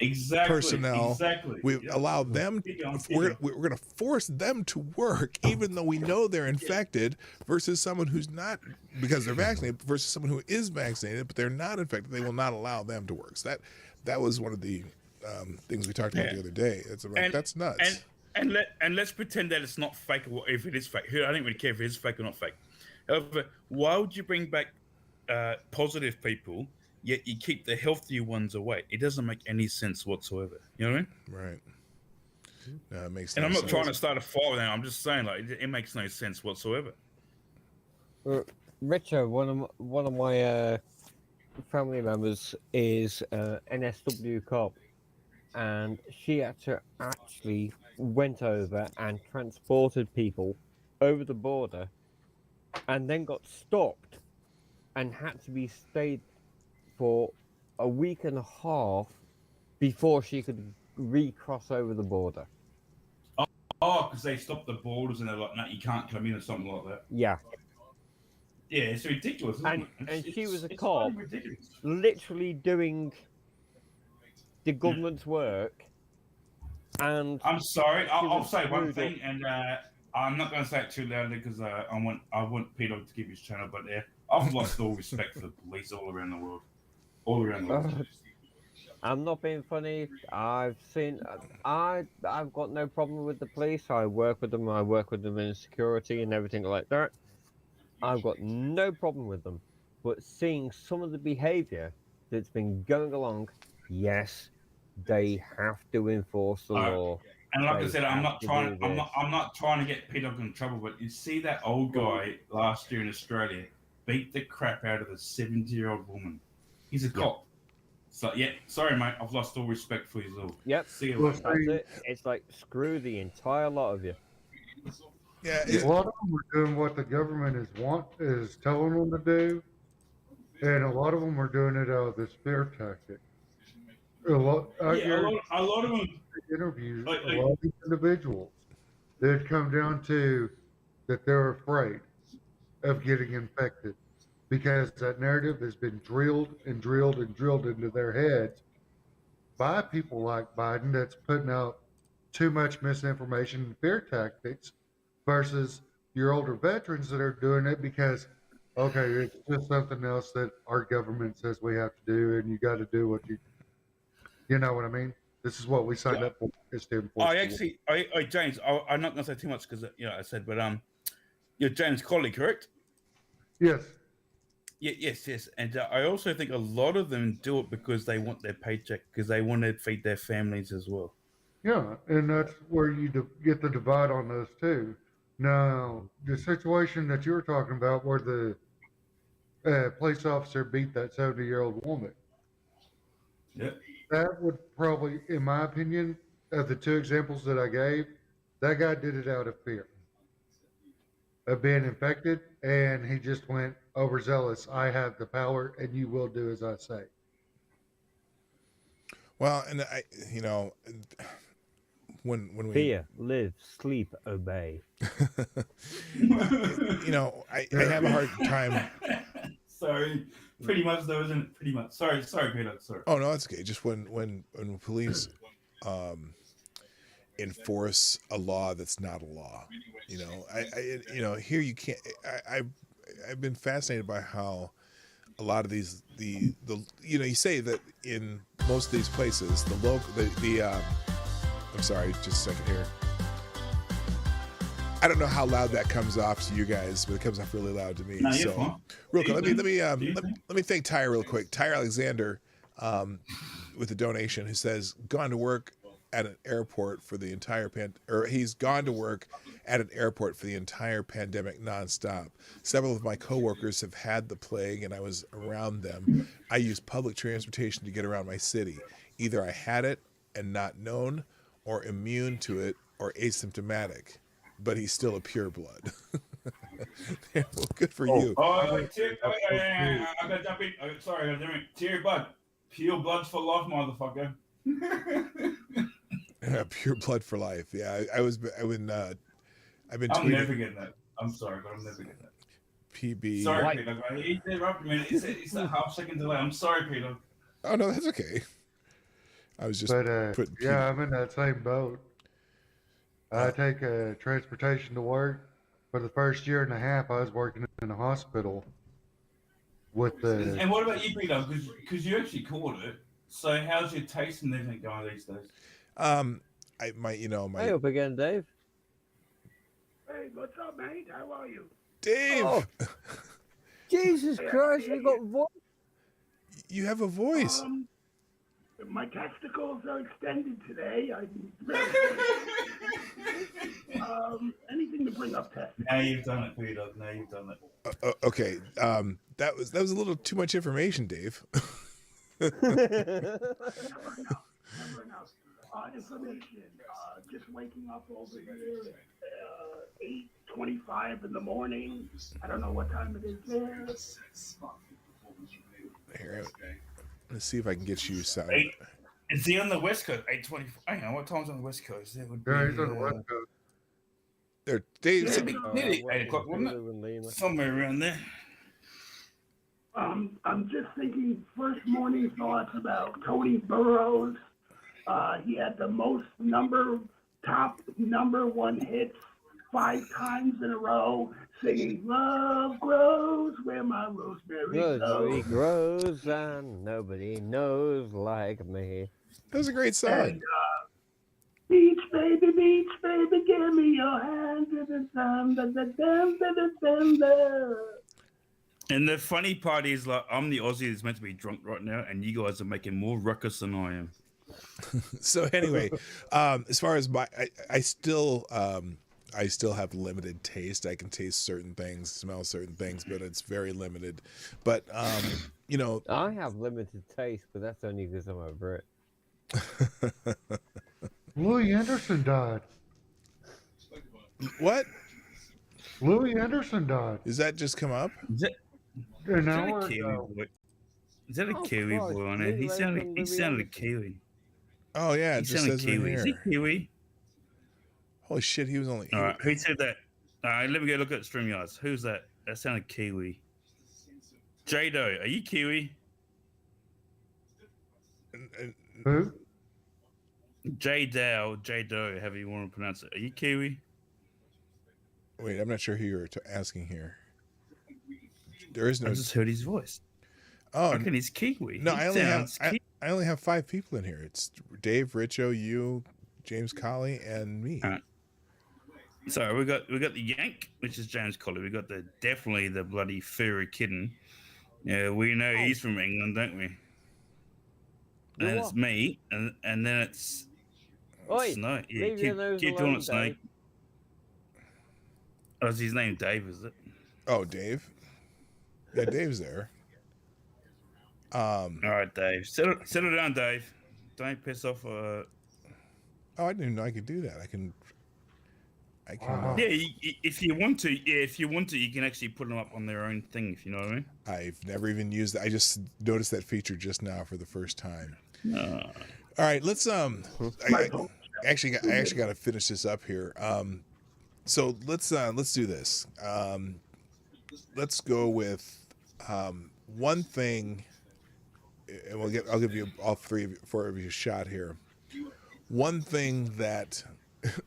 personnel. Exactly. We allow them. We're going to force them to work, even though we know they're infected, versus someone who's not, because they're vaccinated, versus someone who is vaccinated but they're not infected. They will not allow them to work. So that was one of the things we talked about the other day. That's nuts. And let's pretend that it's not fake, or if it is fake. I don't really care if it is fake or not fake. However, why would you bring back positive people, yet you keep the healthier ones away? It doesn't make any sense whatsoever. You know what I mean? Right. No, it makes. And no I'm not sense. trying to start a fight with them. I'm just saying, like, it makes no sense whatsoever. Richard, one of my family members is NSW cop, and she actually went over and transported people over the border, and then got stopped and had to be stayed for a week and a half before she could recross over the border. Oh, because they stopped the borders and they're like, no, you can't come in or something like that. Yeah. Yeah, it's ridiculous, isn't it? And she was a it's cop, fucking ridiculous. literally doing the government's work. And I'm sorry. I'll was say one screwed thing, and I'm not going to say it too loudly because I want P-Dawg to keep his channel. But I've lost all respect for the police all around the world. All around the world. I'm not being funny. I've got no problem with the police. I work with them. I work with them in security and everything like that. I've got no problem with them. But seeing some of the behaviour that's been going along, yes, they have to enforce the law. And like I They said, I'm have not to trying. do I'm this. not trying to get P-Dawg in trouble. But you see that old guy last year in Australia beat the crap out of a 70-year-old woman. He's a cop. So yeah, sorry, mate. I've lost all respect for you all. Yep. See you Well, later. That's it. It's like screw the entire lot of you. Yeah, a lot of them are doing what the government is telling them to do, and a lot of them are doing it out of this fear tactic. I Yeah, guarantee a lot of them. interviews Like, a lot of these individuals that come down to that they're afraid of getting infected because that narrative has been drilled and drilled and drilled into their heads by people like Biden that's putting out too much misinformation and fear tactics versus your older veterans that are doing it because, okay, it's just something else that our government says we have to do, and you got to do what you know what I mean? This is what we signed up for, is to enforce. James, I'm not gonna say too much because I said, but you're James Colley, correct? Yes. Yeah, yes, and I also think a lot of them do it because they want their paycheck, because they want to feed their families as well. Yeah, and that's where you get the divide on those too. Now, the situation that you were talking about where the police officer beat that 70-year-old woman, Yeah. that would probably, in my opinion, of the two examples that I gave, that guy did it out of fear of being infected, and he just went overzealous. I have the power, and you will do as I say. well, and when we Fear, live, sleep, obey. I have a hard time. Sorry, pretty much though, isn't it? Pretty much. Sorry, Peter. Sorry. Oh no, that's okay. Just when police enforce a law that's not a law, here you can't. I've been fascinated by how a lot of these the you say that in most of these places I'm sorry, just a second here. I don't know how loud that comes off to you guys, but it comes off really loud to me. No, so, fine. real quick, let me thank Ty real quick. Ty Alexander, with the donation, who says gone to work at an airport for the entire he's gone to work at an airport for the entire pandemic nonstop. Several of my coworkers have had the plague, and I was around them. I used public transportation to get around my city. Either I had it and not known, or immune to it, or asymptomatic. But he's still a pure blood. Well, good for you. I gotta jump in. Sorry, I gotta jump in. Tear blood. Pure blood for life, motherfucker. Pure blood for life. Yeah, I've been I'm tweeting. never getting that. I'm sorry, but I'm never getting that. PB. Sorry, Peter. He interrupted me. It's that half-second delay. I'm sorry, Peter. Oh no, that's okay. I was just putting. Yeah, I'm in that same boat. I take transportation to work. For the first year and a half, I was working in a hospital with the. And what about you, Peter? Because you actually caught it. So how's your taste and everything going these days? Hey up again, Dave. Hey, what's up, mate? How are you? Dave. Oh, Jesus Christ, we got voice. You have a voice. My testicles are extended today. Anything to bring up testicles. Now you've done it, Peter. Now you've done it. Okay. That was a little too much information, Dave. Never enough. Information. Just waking up over here at 8:25 in the morning. I don't know what time it is there. Here, let's see if I can get you sound. Is he on the West Coast? 8:24. Hang on, what time's on the West Coast? It would be, Yeah, he's on the West Coast. There, Dave. Nearly 8 o'clock, wasn't it? Somewhere around there. I'm just thinking first morning thoughts about Tony Burrows. He had the most top number one hits 5 times in a row, singing "Love Grows Where My Rosemary Rosemary Grows." grows and nobody knows like me. That was a great song. And beach baby, give me your hand. And the funny part is, like, I'm the Aussie that's meant to be drunk right now, and you guys are making more ruckus than I am. So anyway, as far as I still I still have limited taste. I can taste certain things, smell certain things, but it's very limited. But you know, I have limited taste, but that's only because I'm a Brit. Louis Anderson died. what Louis Anderson died does that just come up? Is that, an is that a hour Kiwi ago. boy? Is that a Oh, Kiwi Christ, boy on there? He Meatloaf sounded and he Louis sounded Anderson. Kiwi. Oh yeah, He it just sounded says right Kiwi. Is he here. Kiwi? Holy shit, he was only. All right, who said that? All right, let me go look at StreamYards. Who's that? That sounded Kiwi. J-Do, are you Kiwi? Who? J-Do, however you want to pronounce it. Are you Kiwi? Wait, I'm not sure who you're asking here. There is I no. just heard his voice. Oh I reckon he's Kiwi. no, He I only have sounds I only have 5 people in here. It's Dave, Richo, you, James Colley, and me. All right. So we got the Yank, which is James Colley. We got definitely the bloody furry kitten. Yeah, we know he's from England, don't we? And then it's me, and then it's Oi, Snow. Yeah, leave your nose keep doing alone, it, Snow. Dave. Oh, is his name Dave? Is it? Oh, Dave. Yeah, Dave's there. All right, Dave. Settle down, Dave. Don't piss off. Oh, I didn't even know I could do that. I can. Wow. Yeah, if you want to, you can actually put them up on their own thing. If you know what I mean. I've never even used that. I just noticed that feature just now for the first time. No. All right, let's I actually got to finish this up here. So let's do this. Let's go with one thing, and I'll give you all 4 of you a shot here. One thing that,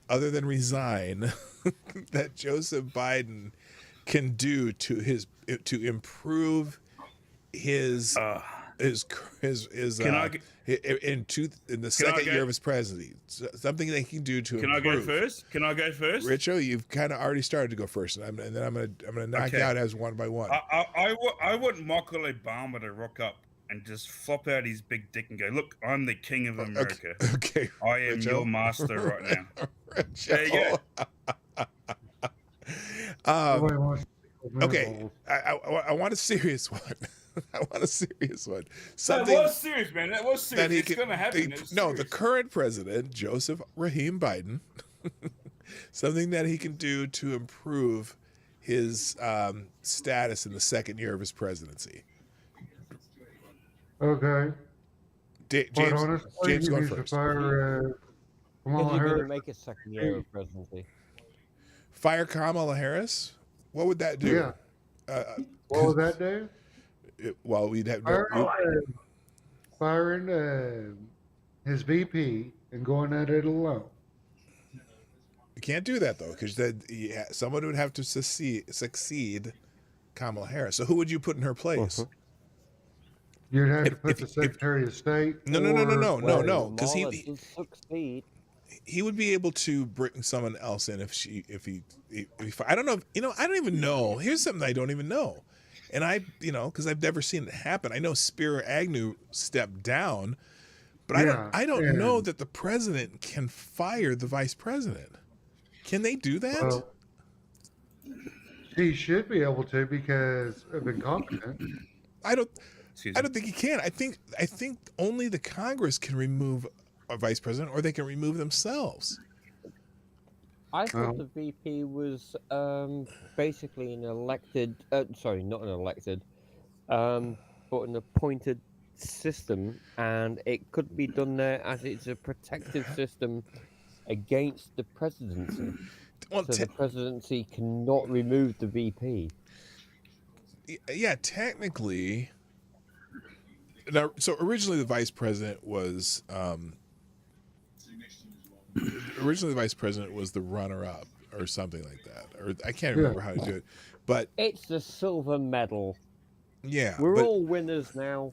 other than resign, that Joseph Biden can do to improve his in the second year of his presidency, something that he can do to improve. Can I go first? Richo, you've kind of already started to go first, and then I'm gonna knock out as one by one. I want Michael Obama to rock up and just flop out his big dick and go, "Look, I'm the king of America. Okay, I am Richo. your master right now." Richo. There you Nobody wants to Okay, I want a serious one. I want a serious one. That was serious, man. That was serious. That he It's can, gonna happen. the current president, Joseph Rahim Biden, something that he can do to improve his status in the second year of his presidency. Okay. But James, honestly, James he going needs to first. fire Kamala Is he going to Harris. make a second year of presidency? Fire Kamala Harris? What would that do? Yeah. What was that, Dave? Well, we'd have Firing his VP and going at it alone. you can't do that though, because someone would have to succeed Kamala Harris. So who would you put in her place? You'd have to If- put if- the Secretary of State. No, because Kamala does succeed. he would be able to bring someone else in if I don't know. I don't even know. Here's something I don't even know. And because I've never seen it happen. I know Spiro Agnew stepped down, but I don't know that the president can fire the vice president. Can they do that? Well, he should be able to because of incompetence. I don't think he can. I think only the Congress can remove a vice president, or they can remove themselves. I thought the VP was basically an elected, sorry, not an elected, but an appointed system, and it could be done there as it's a protective system against the presidency. Well, So the presidency cannot remove the VP. yeah, technically. Now, so originally the vice president was the runner-up or something like that, or I can't remember how to do it, but It's the silver medal. yeah, We're but, all winners now.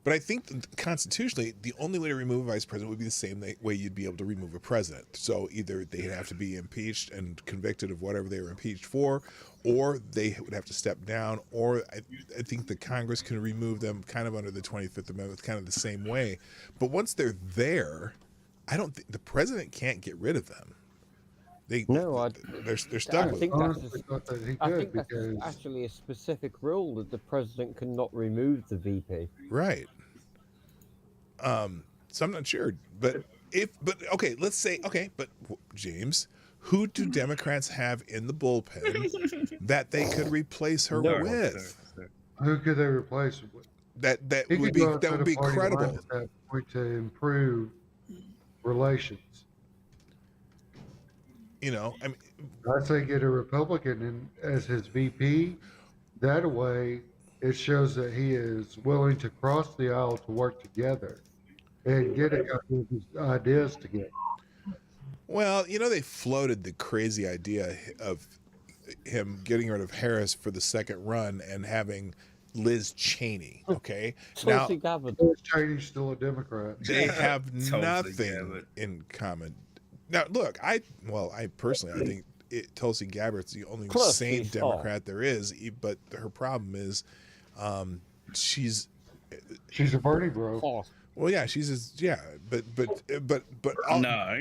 But I think constitutionally, the only way to remove a vice president would be the same way you'd be able to remove a president. So either they'd have to be impeached and convicted of whatever they were impeached for, or they would have to step down, or I think the Congress can remove them kind of under the 25th Amendment, kind of the same way. But once they're there, I don't think the president can't get rid of them. They No, they're stuck I with think it. that's Honestly thought that he I could think that's because actually a specific rule that the president cannot remove the VP. Right. So I'm not sure, but okay, let's say okay, but James, who do Democrats have in the bullpen that they could replace her No one. with? who could they replace it with? That He would could be go outside of party lines credible. at that point to improve relations. You know, I mean, I say get a Republican in as his VP. That way, it shows that he is willing to cross the aisle to work together and get a couple of his ideas together. well, you know, they floated the crazy idea of him getting rid of Harris for the second run and having Liz Cheney. Okay, now Tulsi Gabbard. Cheney's still a Democrat. they have Tulsi nothing Gabbard. in common. Now, look, I personally, I think Tulsi Gabbard's the only Plus, sane she's Democrat there is. But her problem is, she's She's a Bernie bro. Oh, well, yeah, but all, No.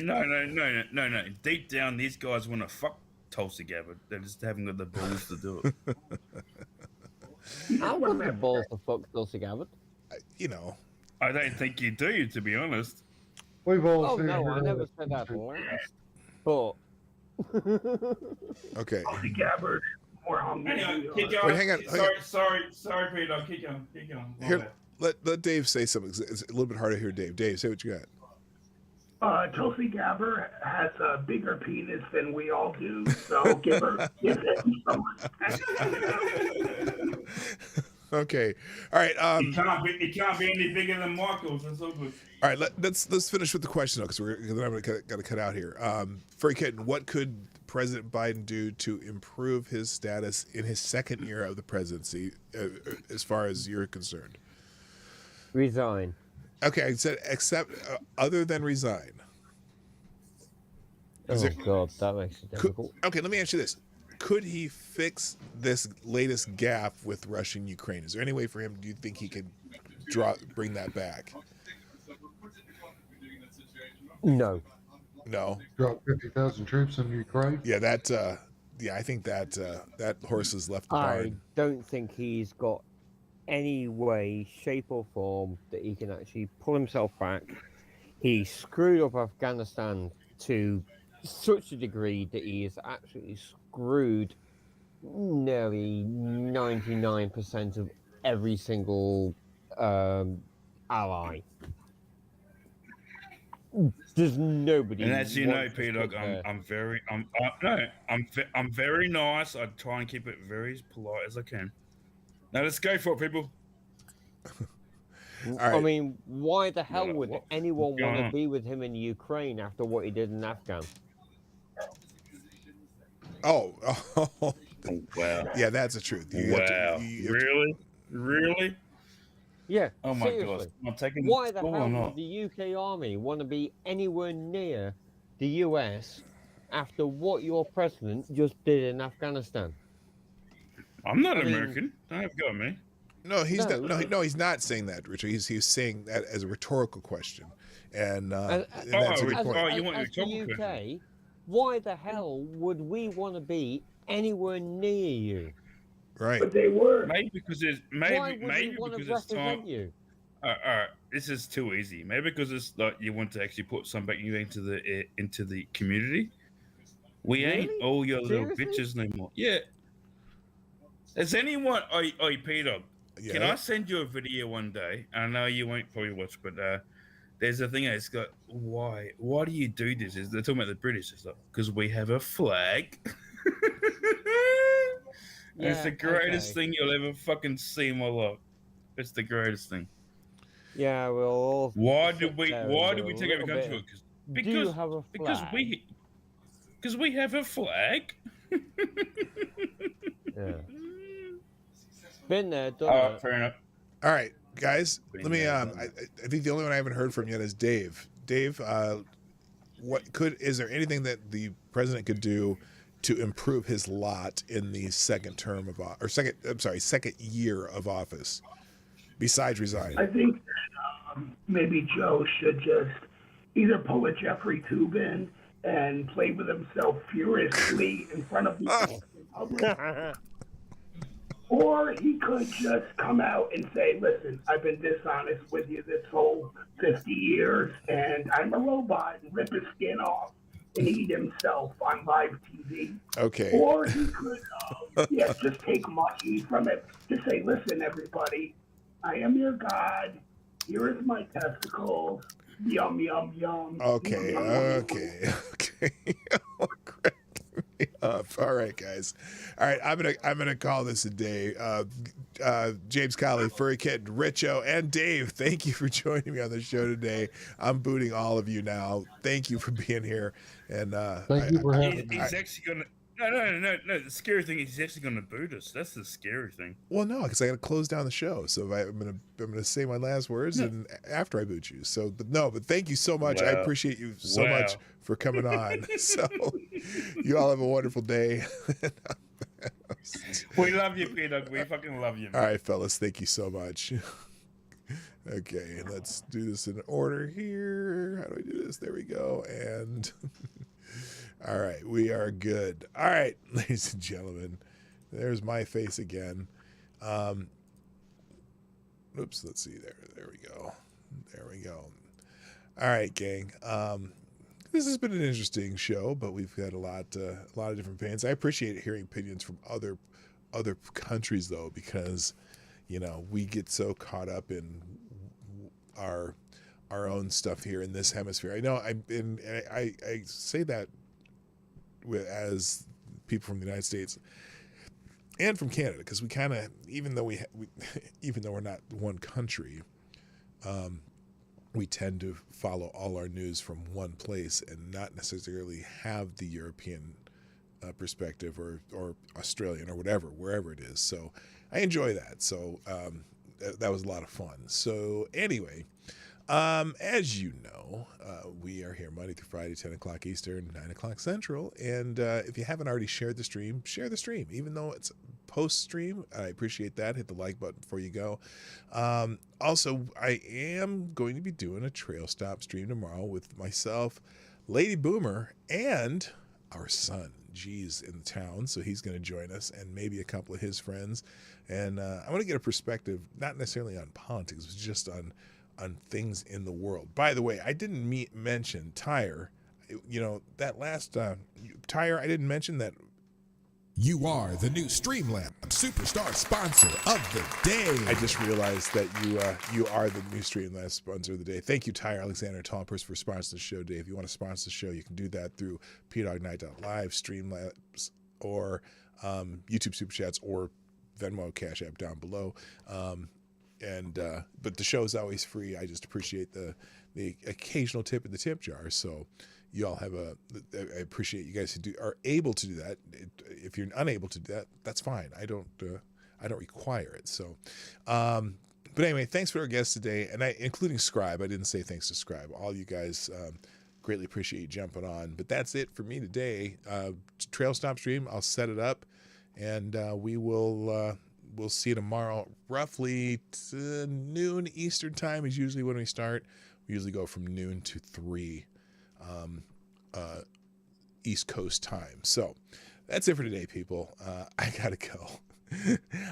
Deep down, these guys want to fuck Tulsi Gabbard. They just haven't got the balls to do it. I wouldn't have balls to fuck Tulsi Gabbard. you know, I don't think you do, to be honest. We've all Oh seen no, her I never said that last. But okay. Tulsi Gabbard more hungry. Anyway, keep going. Wait, hang on. Sorry, Peter. Keep going. Here, let Dave say something. It's a little bit hard to hear Dave. Dave, say what you got. Tulsi Gabbard has a bigger penis than we all do, so give him some respect. Okay. All right. It can't be any bigger than Michael's. That's all good. All right. Let's finish with the question because I'm got to cut out here. Furry Kitten, what could President Biden do to improve his status in his second year of the presidency, as far as you're concerned? resign. Okay, I said except other than resign. God, that makes it difficult. Okay, let me ask you this. Could he fix this latest gap with Russia and Ukraine? Is there any way for him, do you think he could bring that back? No. No. Drop 50,000 troops in Ukraine. Yeah, I think that horse is left the I barn. don't think he's got any way, shape, or form that he can actually pull himself back. He screwed up Afghanistan to such a degree that he has absolutely screwed nearly 99% of every single ally. There's nobody. And as you know, wants to Peter, sit there. I'm very nice. I try and keep it very as polite as I can. Now let's go for it, people. All I right. mean, why the hell would What- anyone what's going want to on? be with him in Ukraine after what he did in Afghan? Oh, Oh, wow. yeah, that's the truth. You have to- Wow. you have to- Really? Yeah. Oh my seriously. god. I'm taking Why the school hell or would not? the UK Army want to be anywhere near the US after what your president just did in Afghanistan? I'm not I mean- American. Don't have got me. No, he's No. no, he's not saying that, Richard. He's saying that as a rhetorical question, and As- that's a good as- point. oh, you want as your the rhetorical UK, why the hell would we want to be anywhere near you? Right. But they were. Maybe because it's Why would maybe we want to because it's represent time. you? All right, this is too easy. Maybe because it's like you want to actually put some back into the community. We ain't Really? all your little Seriously? bitches no more. Yeah. Has anyone? Oh, Peter. Yeah. Can I send you a video one day? I know you won't probably watch, but there's a thing that's got why? Why do you do this? They're talking about the British. It's like because we have a flag. And it's the Yeah, greatest okay. thing you'll ever fucking see in my life. It's the greatest thing. Yeah, we'll all. Why sit did we? there Why and did do we a take over little country? bit. Do you have a Because flag? we have a flag. Yeah. Been there, done Oh, that. fair enough. All right, guys. Let me. Yeah. I think the only one I haven't heard from yet is Dave. Dave, is there anything that the president could do to improve his lot in the second year of office, besides resign? I think that, maybe Joe should just either pull a Jeffrey Tubin and play with himself furiously in front of people in public. Or he could just come out and say, listen, I've been dishonest with you this whole 50 years, and I'm a robot, and rip his skin off and eat himself on live TV. Okay. Or he could, just take money from it. Just say, listen, everybody, I am your God. Here is my testicles. Yum, yum, yum. Okay. Yum, yum, yum. Okay. Cracking me up. All right, guys. All right, I'm gonna call this a day. James Colley, Furry Kitten, Richo, and Dave, thank you for joining me on the show today. I'm booting all of you now. Thank you for being here. And Thank you for having me. He's actually gonna. No. The scary thing is he's actually gonna boot us. That's the scary thing. Well, no, because I got to close down the show. So I'm gonna say my last words and after I boot you. So, but thank you so much. I Wow. appreciate you so Wow. much for coming on. So, you all have a wonderful day. We love you, P-Dawg. We fucking love you. All right, fellas, thank you so much. Okay, let's do this in order here. How do I do this? There we go. And all right, we are good. All right, ladies and gentlemen, there's my face again. Oops, let's see there. There we go. There we go. All right, gang. This has been an interesting show, but we've had a lot of different opinions. I appreciate hearing opinions from other countries, though, because we get so caught up in our own stuff here in this hemisphere. I know I say that as people from the United States and from Canada, because we kind of, even though we're not one country, we tend to follow all our news from one place and not necessarily have the European perspective or Australian or wherever it is. So I enjoy that. So that was a lot of fun. So anyway, as you know, we are here Monday through Friday, 10 o'clock Eastern, 9 o'clock Central. And if you haven't already shared the stream, share the stream, even though it's post-stream. I appreciate that. Hit the like button before you go. Also, I am going to be doing a trail stop stream tomorrow with myself, Lady Boomer, and our son, G's, in the town. So he's going to join us and maybe a couple of his friends. And I want to get a perspective, not necessarily on politics, but just on things in the world. By the way, I didn't mention Tyre. That last Tyre, I didn't mention that You are the new Streamlabs Superstar sponsor of the day. I just realized that you are the new Streamlabs sponsor of the day. Thank you, Tyre Alexander Tallpurse, for sponsoring the show today. If you want to sponsor the show, you can do that through PDawgKnight.live, Streamlabs, or YouTube SuperChats, or Venmo, Cashapp down below. But the show is always free. I just appreciate the occasional tip in the tip jar. So you all have I appreciate you guys who are able to do that. If you're unable to do that, that's fine. I don't require it. So, but anyway, thanks for our guests today, and including Scribe. I didn't say thanks to Scribe. All you guys, greatly appreciate you jumping on. But that's it for me today. Trail stop stream. I'll set it up, and we'll see you tomorrow, roughly noon Eastern time is usually when we start. We usually go from noon to 3 East Coast time. So that's it for today, people. I gotta go.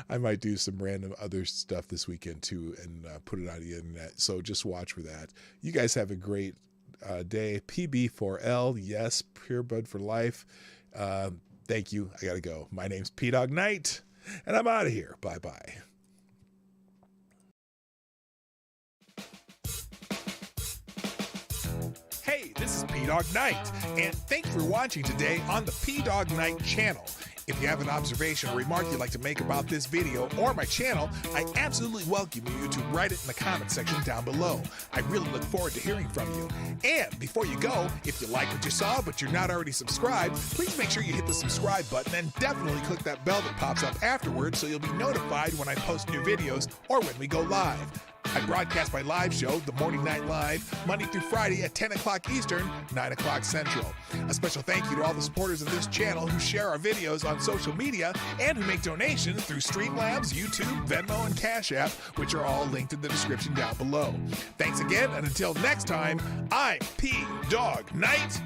I might do some random other stuff this weekend too and put it on the internet. So just watch for that. You guys have a great day. PB4L, yes, Pure Bud for life. Thank you. I gotta go. My name's Dawg Knight, and I'm out of here. Bye-bye. Hey, this is Dawg Knight, and thanks for watching today on the Dawg Knight Channel. If you have an observation or remark you'd like to make about this video or my channel, I absolutely welcome you to write it in the comment section down below. I really look forward to hearing from you. And before you go, if you like what you saw but you're not already subscribed, please make sure you hit the subscribe button and definitely click that bell that pops up afterwards so you'll be notified when I post new videos or when we go live. I broadcast my live show, The Morning Night Live, Monday through Friday at 10 o'clock Eastern, 9 o'clock Central. A special thank you to all the supporters of this channel who share our videos on social media and who make donations through Streamlabs, YouTube, Venmo, and Cashapp, which are all linked in the description down below. Thanks again, and until next time, I'm Dawg Knight,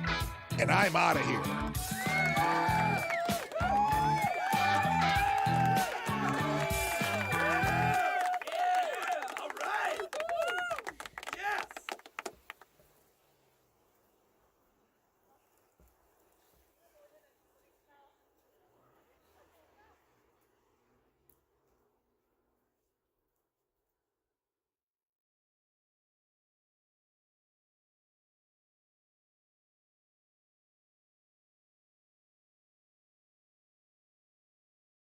and I'm out of here.